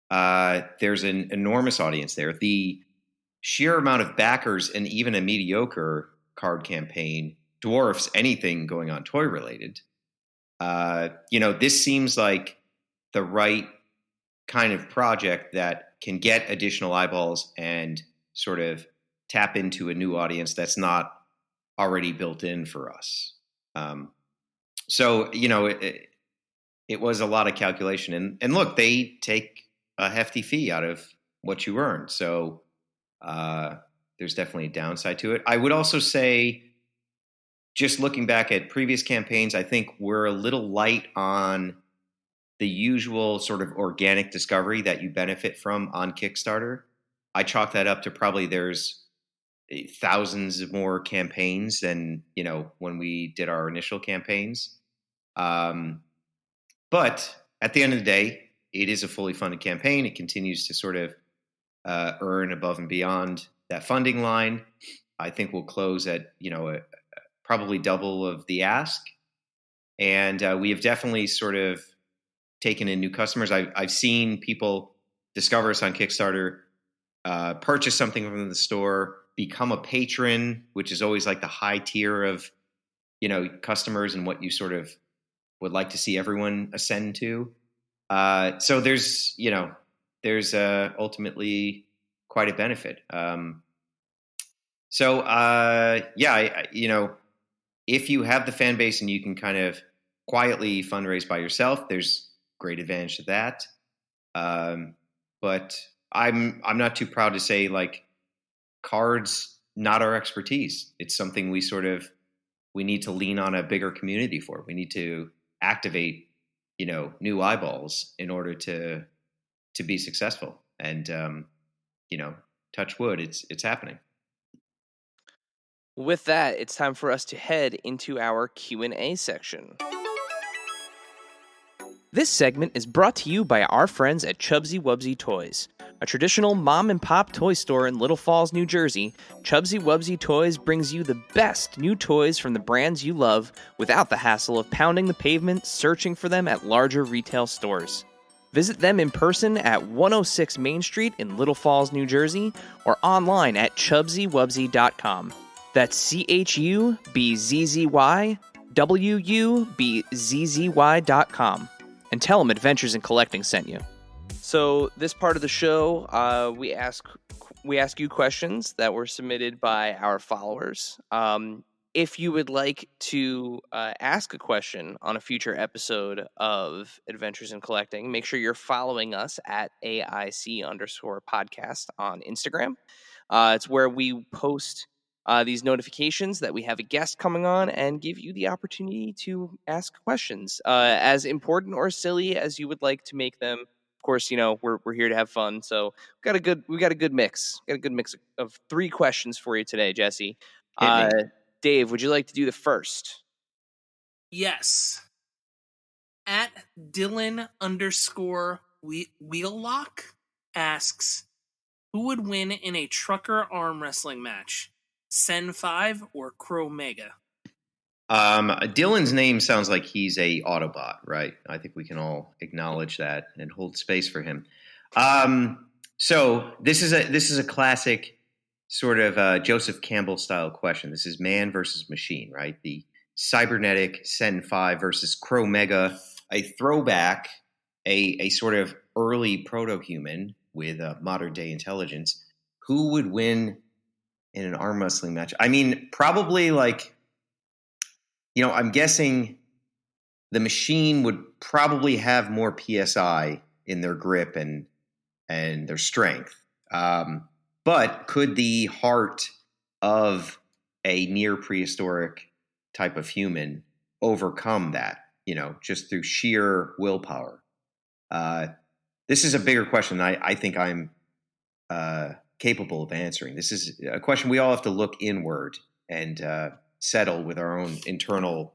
There's an enormous audience there. The sheer amount of backers and even a mediocre card campaign dwarfs anything going on toy related. This seems like the right kind of project that can get additional eyeballs and sort of tap into a new audience that's not already built in for us. It was a lot of calculation, and look, they take a hefty fee out of what you earn. So there's definitely a downside to it. I would also say, just looking back at previous campaigns, I think we're a little light on the usual sort of organic discovery that you benefit from on Kickstarter. I chalk that up to probably there's thousands of more campaigns than, when we did our initial campaigns. But at the end of the day, it is a fully funded campaign. It continues to sort of earn above and beyond that funding line. I think we'll close at, probably double of the ask. And we have definitely sort of taken in new customers. I've seen people discover us on Kickstarter, purchase something from the store, become a patron, which is always like the high tier of, customers and what you sort of would like to see everyone ascend to. So there's ultimately quite a benefit. If you have the fan base and you can kind of quietly fundraise by yourself, there's great advantage to that. But I'm not too proud to say, like, cards, not our expertise. It's something we need to lean on a bigger community for. We need to activate, new eyeballs in order to be successful. And, touch wood, it's happening. With that, it's time for us to head into our Q&A section. This segment is brought to you by our friends at Chubsy Wubsy Toys. A traditional mom-and-pop toy store in Little Falls, New Jersey, Chubsy Wubsy Toys brings you the best new toys from the brands you love without the hassle of pounding the pavement searching for them at larger retail stores. Visit them in person at 106 Main Street in Little Falls, New Jersey, or online at chubsywubsy.com. That's CHUBZYWUBZZY.com. And tell them Adventures in Collecting sent you. So this part of the show, we ask you questions that were submitted by our followers. If you would like to ask a question on a future episode of Adventures in Collecting, make sure you're following us at AIC_podcast on Instagram. It's where we post these notifications that we have a guest coming on and give you the opportunity to ask questions, as important or silly as you would like to make them. Of course, we're here to have fun, so we got a good mix. Got a good mix of 3 questions for you today, Jesse. Dave, would you like to do the first? Yes. At Dylan_Wheellock asks, who would win in a trucker arm wrestling match? Sen 5 or Crow Mega? Dylan's name sounds like he's a Autobot, right? I think we can all acknowledge that and hold space for him. So this is a classic sort of Joseph Campbell style question. This is man versus machine, right? The cybernetic Sen 5 versus Crow Mega, a throwback, a sort of early proto-human with modern day intelligence. Who would win in an arm wrestling match? I mean, probably I'm guessing the machine would probably have more PSI in their grip and their strength. But could the heart of a near prehistoric type of human overcome that, just through sheer willpower? This is a bigger question than I think I'm capable of answering. This is a question we all have to look inward and settle with our own internal,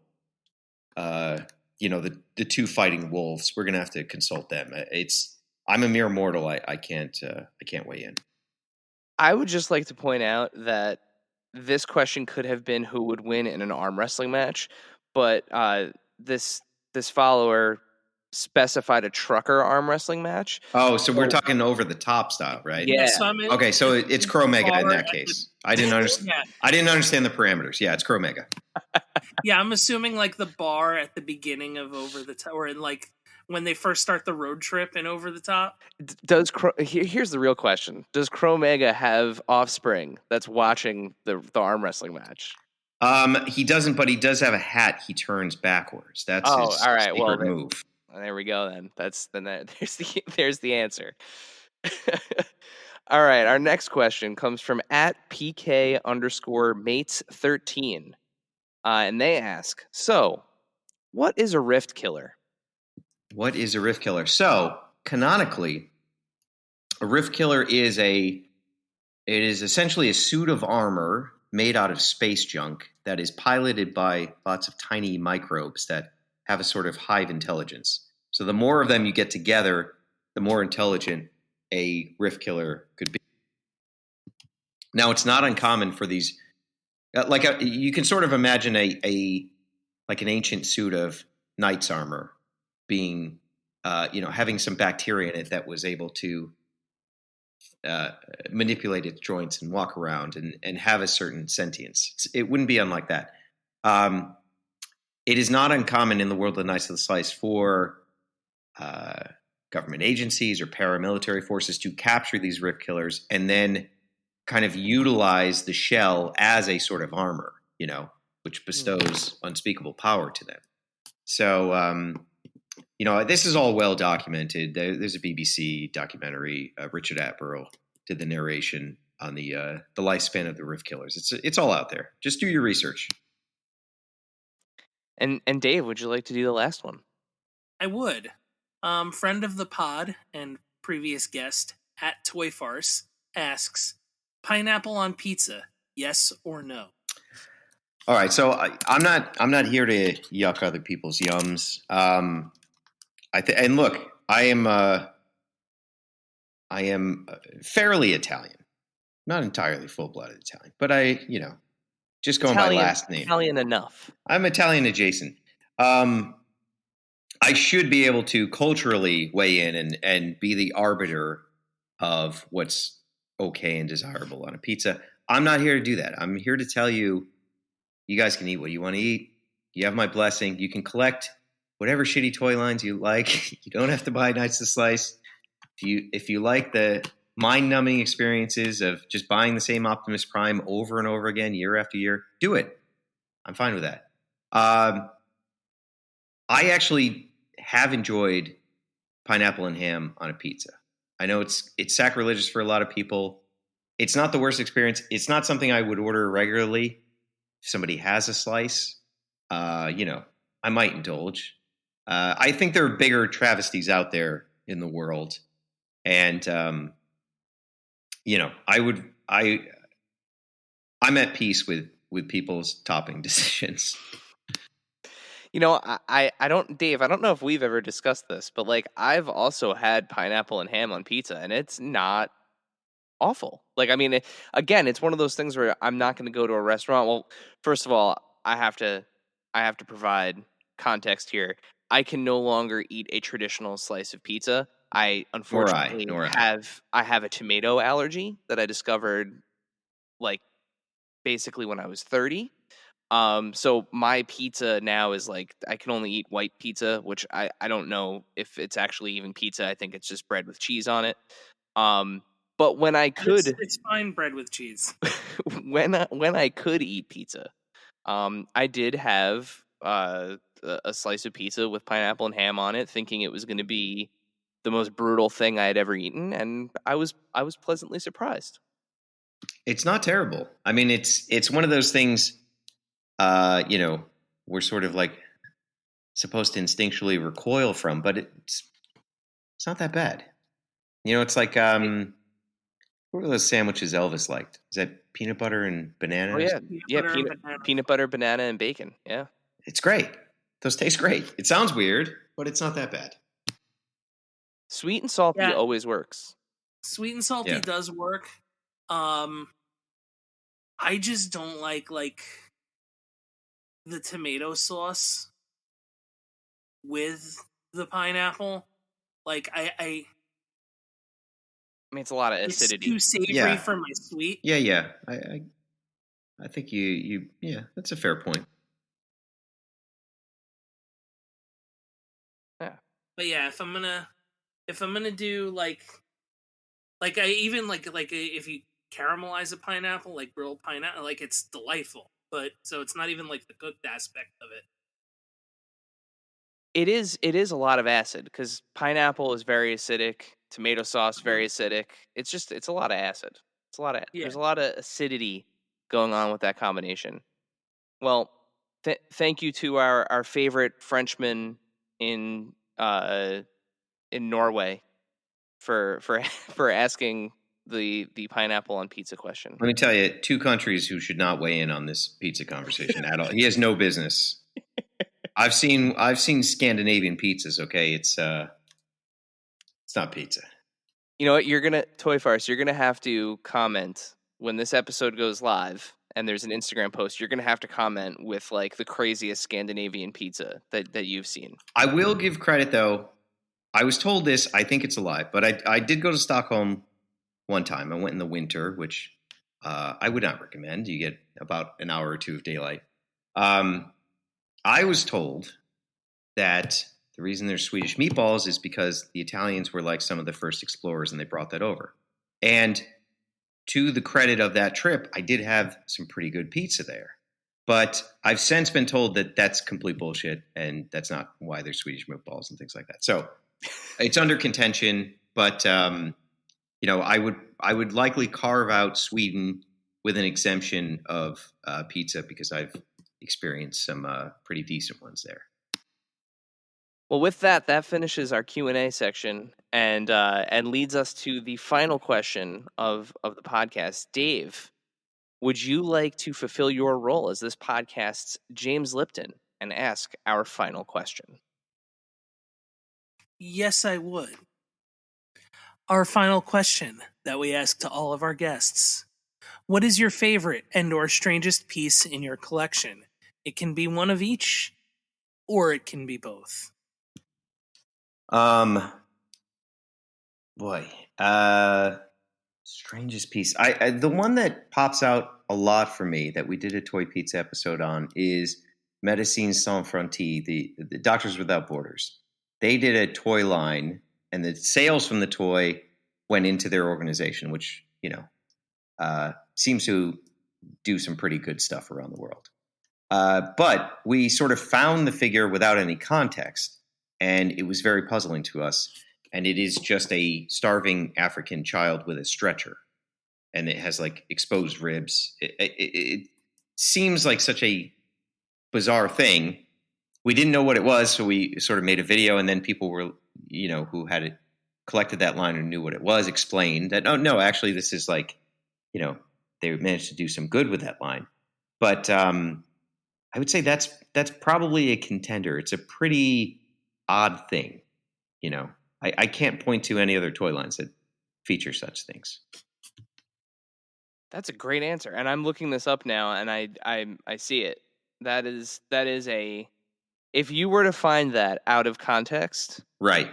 the two fighting wolves. We're going to have to consult them. I'm a mere mortal. I can't weigh in. I would just like to point out that this question could have been who would win in an arm wrestling match, but this follower specified a trucker arm wrestling match. Oh, so we're talking over the top style, right? Yeah. Okay, so it's Crow Mega in that case. I didn't understand. I didn't understand the parameters. Yeah, it's Crow Mega. Yeah, I'm assuming like the bar at the beginning of Over the Top, or in like when they first start the road trip in Over the Top. Here's the real question: does Crow Mega have offspring that's watching the arm wrestling match? He doesn't, but he does have a hat he turns backwards. That's his all right. secret move. There we go. There's the answer. All right. Our next question comes from @PK_mates13, and they ask: so, what is a rift killer? What is a rift killer? So, canonically, a rift killer is essentially a suit of armor made out of space junk that is piloted by lots of tiny microbes that have a sort of hive intelligence. So the more of them you get together, the more intelligent a rift killer could be. Now, it's not uncommon for these, you can sort of imagine an ancient suit of knight's armor being, having some bacteria in it that was able to manipulate its joints and walk around and have a certain sentience. It wouldn't be unlike that. It is not uncommon in the world of Knights of the Slice for government agencies or paramilitary forces to capture these rift killers and then kind of utilize the shell as a sort of armor, which bestows unspeakable power to them. So, this is all well documented. There's a BBC documentary. Richard Attenborough did the narration on the lifespan of the rift killers. It's all out there. Just do your research. And Dave, would you like to do the last one? I would. Friend of the pod and previous guest @ToyFarce asks, pineapple on pizza, yes or no? All right, so I'm not here to yuck other people's yums. And look, I am fairly Italian, not entirely full-blooded Italian, but just going by last name. Italian enough. I'm Italian adjacent. I should be able to culturally weigh in and be the arbiter of what's okay and desirable on a pizza. I'm not here to do that. I'm here to tell you, you guys can eat what you want to eat. You have my blessing. You can collect whatever shitty toy lines you like. You don't have to buy Knights of the Slice. If you like the mind-numbing experiences of just buying the same Optimus Prime over and over again, year after year, do it. I'm fine with that. I actually have enjoyed pineapple and ham on a pizza. I know it's sacrilegious for a lot of people. It's not the worst experience. It's not something I would order regularly. If somebody has a slice, I might indulge. I think there are bigger travesties out there in the world. And, I'm at peace with people's topping decisions. I don't, Dave, I don't know if we've ever discussed this, but I've also had pineapple and ham on pizza and it's not awful. Again, it's one of those things where I'm not going to go to a restaurant. Well, first of all, I have to provide context here. I can no longer eat a traditional slice of pizza. I unfortunately have a tomato allergy that I discovered basically when I was 30. So my pizza now is I can only eat white pizza, which I don't know if it's actually even pizza. I think it's just bread with cheese on it. But when I could, it's fine bread with cheese. when I could eat pizza, I did have a slice of pizza with pineapple and ham on it, thinking it was going to be the most brutal thing I had ever eaten, and I was pleasantly surprised. It's not terrible. I mean, it's one of those things. We're sort of supposed to instinctually recoil from, but it's not that bad. It's what were those sandwiches Elvis liked? Is that peanut butter and banana. Oh yeah, peanut butter, banana, and bacon. Yeah, it's great. Those taste great. It sounds weird, but it's not that bad. Sweet and salty always works. Sweet and salty does work. I just don't like the tomato sauce with the pineapple. Like I mean, it's a lot of acidity. It's too savory for my sweet. Yeah. I think you that's a fair point. Yeah. But yeah, if I'm gonna do like I even like if you caramelize a pineapple, like grilled pineapple, like it's delightful. But so it's not even like the cooked aspect of it. It is a lot of acid because pineapple is very acidic. Tomato sauce very acidic. It's a lot of acid. There's a lot of acidity going on with that combination. Well, thank you to our favorite Frenchman in Norway for asking the pineapple on pizza question. Let me tell you, two countries who should not weigh in on this pizza conversation at all. He has no business. I've seen Scandinavian pizzas. Okay, it's not pizza. You know what? Toy Farce, you're gonna have to comment when this episode goes live and there's an Instagram post. You're gonna have to comment with like the craziest Scandinavian pizza that you've seen. I will give credit though. I was told this. I think it's a lie, but I did go to Stockholm one time. I went in the winter, which I would not recommend. You get about an hour or two of daylight. I was told that the reason there's Swedish meatballs is because the Italians were like some of the first explorers and they brought that over. And to the credit of that trip, I did have some pretty good pizza there. But I've since been told that that's complete bullshit and that's not why there's Swedish meatballs and things like that. So it's under contention, but I would likely carve out Sweden with an exemption of pizza because I've experienced some pretty decent ones there. Well, with that finishes our Q&A section and leads us to the final question of the podcast. Dave, would you like to fulfill your role as this podcast's James Lipton and ask our final question? Yes, I would. Our final question that we ask to all of our guests. What is your favorite and/or strangest piece in your collection? It can be one of each, or it can be both. Strangest piece. The one that pops out a lot for me that we did a Toy Pizza episode on is Médecins Sans Frontières, the Doctors Without Borders. They did a toy line, and the sales from the toy went into their organization, which seems to do some pretty good stuff around the world. But we sort of found the figure without any context, and it was very puzzling to us. And it is just a starving African child with a stretcher, and it has like exposed ribs. It seems like such a bizarre thing. We didn't know what it was, so we sort of made a video, and then people were, who had it collected that line and knew what it was, explained that, oh no, actually this is like, they managed to do some good with that line. But I would say that's probably a contender. It's a pretty odd thing, I can't point to any other toy lines that feature such things. That's a great answer, and I'm looking this up now, and I see it. That is a. If you were to find that out of context, right,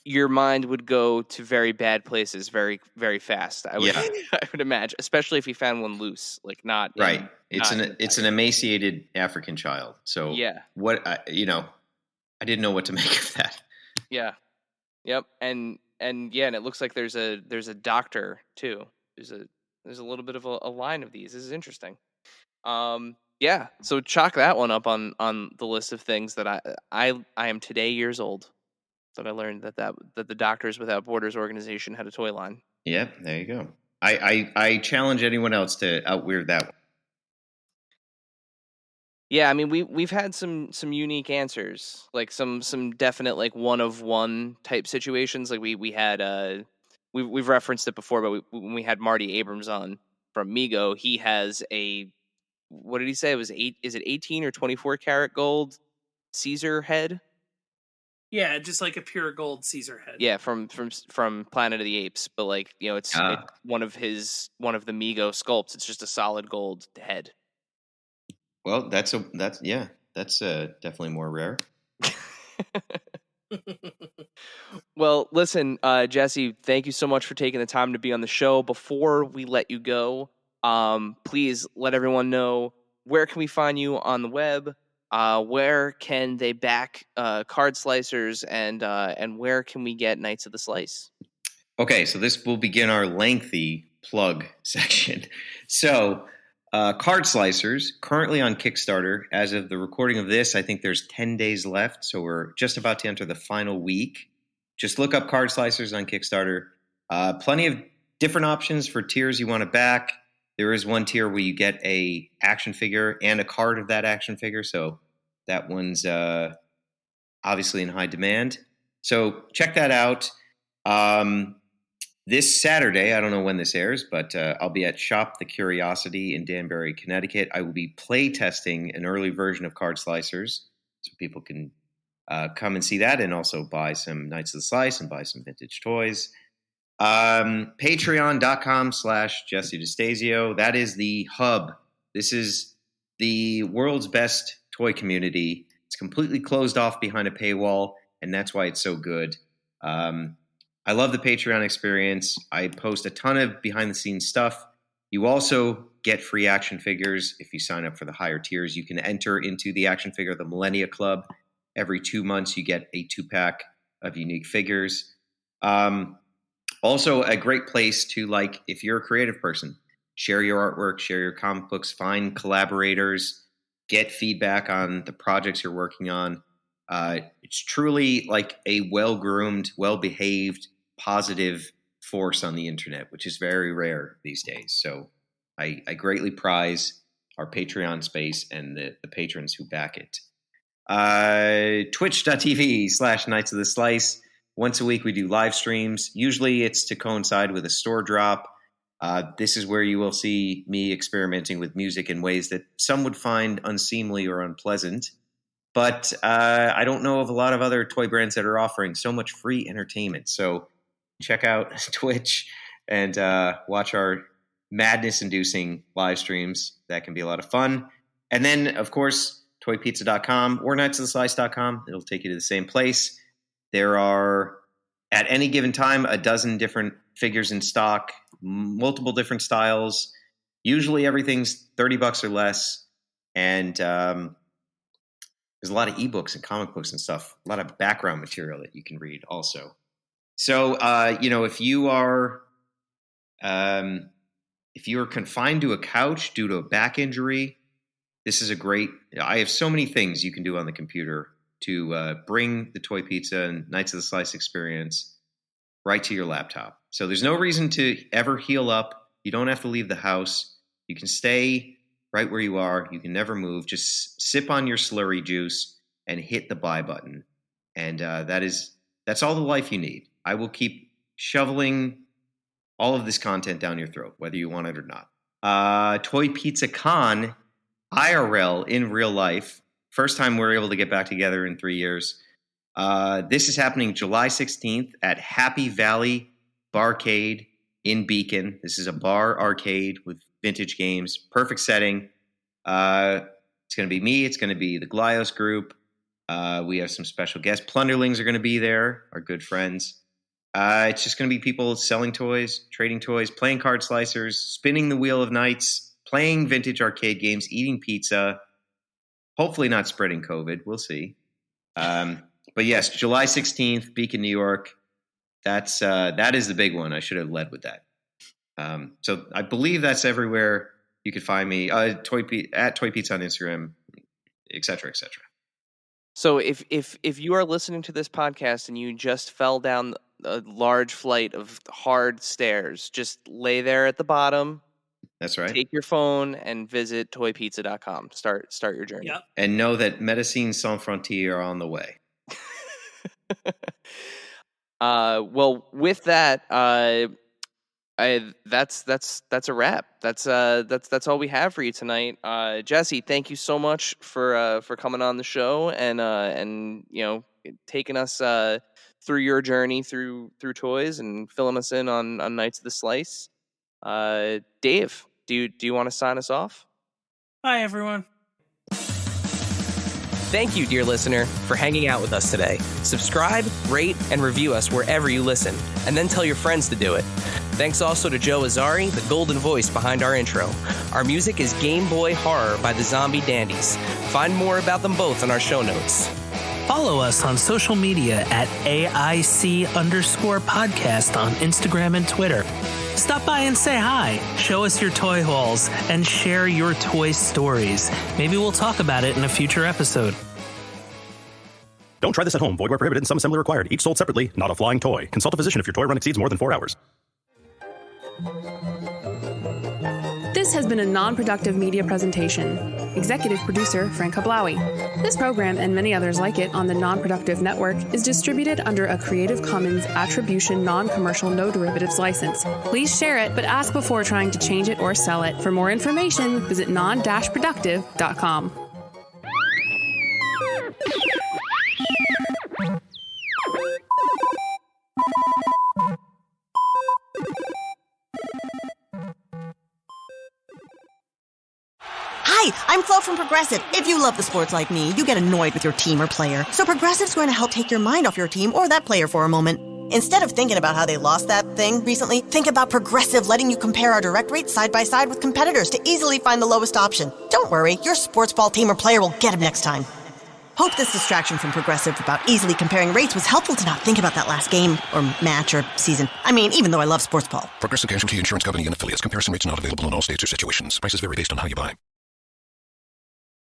your mind would go to very bad places very, very fast. I would imagine, especially if you found one loose, like not right. It's an emaciated African child. So what I didn't know what to make of that. Yeah. Yep. And it looks like there's a doctor too. There's a little bit of a line of these. This is interesting. Yeah. So chalk that one up on the list of things that I am today years old that I learned that the Doctors Without Borders organization had a toy line. Yep. There you go. I challenge anyone else to out-weird that one. Yeah, I mean we've had some unique answers, like some definite like one of one type situations. Like we had we've referenced it before, but when we had Marty Abrams on from Migo, he has a, what did he say? It was is it 18 or 24 karat gold Caesar head? Yeah, just like a pure gold Caesar head. Yeah, from Planet of the Apes, but like, it's one of the Migo sculpts. It's just a solid gold head. Well, that's definitely more rare. Well, listen, Jesse, thank you so much for taking the time to be on the show. Before we let you go, please let everyone know, where can we find you on the web? Where can they back Card Slicers, and where can we get Knights of the Slice? Okay, so this will begin our lengthy plug section. So, Card Slicers, currently on Kickstarter. As of the recording of this, I think there's 10 days left, so we're just about to enter the final week. Just look up Card Slicers on Kickstarter. Plenty of different options for tiers you want to back. There is one tier where you get a action figure and a card of that action figure, so that one's obviously in high demand. So check that out. This Saturday, I don't know when this airs, but I'll be at Shop the Curiosity in Danbury, Connecticut. I will be play testing an early version of Card Slicers, so people can come and see that, and also buy some Knights of the Slice and buy some vintage toys. Patreon.com/Jesse DeStasio. That is the hub. This is the world's best toy community. It's completely closed off behind a paywall, and that's why it's so good. I love the Patreon experience. I post a ton of behind-the-scenes stuff. You also get free action figures if you sign up for the higher tiers. You can enter into the action figure, the Millennia Club. Every 2 months, you get a 2-pack of unique figures. Also, a great place to, like, if you're a creative person, share your artwork, share your comic books, find collaborators, get feedback on the projects you're working on. It's truly like a well-groomed, well-behaved, positive force on the internet, which is very rare these days. So I greatly prize our Patreon space and the patrons who back it. Twitch.tv/Knights of the Slice. Once a week we do live streams. Usually it's to coincide with a store drop. This is where you will see me experimenting with music in ways that some would find unseemly or unpleasant. But I don't know of a lot of other toy brands that are offering so much free entertainment. So check out Twitch and watch our madness-inducing live streams. That can be a lot of fun. And then, of course, toypizza.com or knightsoftheslice.com. It'll take you to the same place. There are, at any given time, a dozen different figures in stock, multiple different styles. Usually everything's $30 or less. And there's a lot of ebooks and comic books and stuff, a lot of background material that you can read also. So, if you are confined to a couch due to a back injury, this is I have so many things you can do on the computer to bring the Toy Pizza and Knights of the Slice experience right to your laptop. So there's no reason to ever heal up. You don't have to leave the house. You can stay right where you are. You can never move. Just sip on your slurry juice and hit the buy button. And that's all the life you need. I will keep shoveling all of this content down your throat, whether you want it or not. Toy Pizza Con, IRL, in real life. First time we're able to get back together in 3 years. This is happening July 16th at Happy Valley Barcade in Beacon. This is a bar arcade with vintage games. Perfect setting. It's going to be me. It's going to be the Glios group. We have some special guests. Plunderlings are going to be there, our good friends. It's just going to be people selling toys, trading toys, playing Card Slicers, spinning the Wheel of Nights, playing vintage arcade games, eating pizza. Hopefully not spreading COVID. We'll see. But yes, July 16th, Beacon, New York. That is the big one. I should have led with that. So I believe that's everywhere you could find me. At Toy Pizza on Instagram, et cetera, et cetera. So if you are listening to this podcast and you just fell down a large flight of hard stairs, just lay there at the bottom. That's right. Take your phone and visit toypizza.com. Start your journey. Yep. And know that Médecins Sans Frontières are on the way. Well, with that, That's a wrap. That's all we have for you tonight. Jesse, thank you so much for coming on the show and taking us through your journey through toys and filling us in on Knights of the Slice. Dave, do you want to sign us off? Bye, everyone. Thank you, dear listener, for hanging out with us today. Subscribe, rate, and review us wherever you listen, and then tell your friends to do it. Thanks also to Joe Azzari, the golden voice behind our intro. Our music is Game Boy Horror by the Zombie Dandies. Find more about them both in our show notes. Follow us on social media at AIC_podcast on Instagram and Twitter. Stop by and say hi, show us your toy hauls, and share your toy stories. Maybe we'll talk about it in a future episode. Don't try this at home. Void where prohibited and some assembly required. Each sold separately, not a flying toy. Consult a physician if your toy run exceeds more than 4 hours. This has been a non-productive media presentation. Executive producer, Frank Hablawi. This program and many others like it on the Non-Productive Network is distributed under a Creative Commons Attribution Non-Commercial No Derivatives license. Please share it, but ask before trying to change it or sell it. For more information, visit non-productive.com. Hi, I'm Flo from Progressive. If you love the sports like me, you get annoyed with your team or player. So Progressive's going to help take your mind off your team or that player for a moment. Instead of thinking about how they lost that thing recently, think about Progressive letting you compare our direct rates side by side with competitors to easily find the lowest option. Don't worry, your sports ball team or player will get him next time. Hope this distraction from Progressive about easily comparing rates was helpful to not think about that last game or match or season. I mean, even though I love sports ball. Progressive Casualty Insurance Company and affiliates. Comparison rates not available in all states or situations. Prices vary based on how you buy.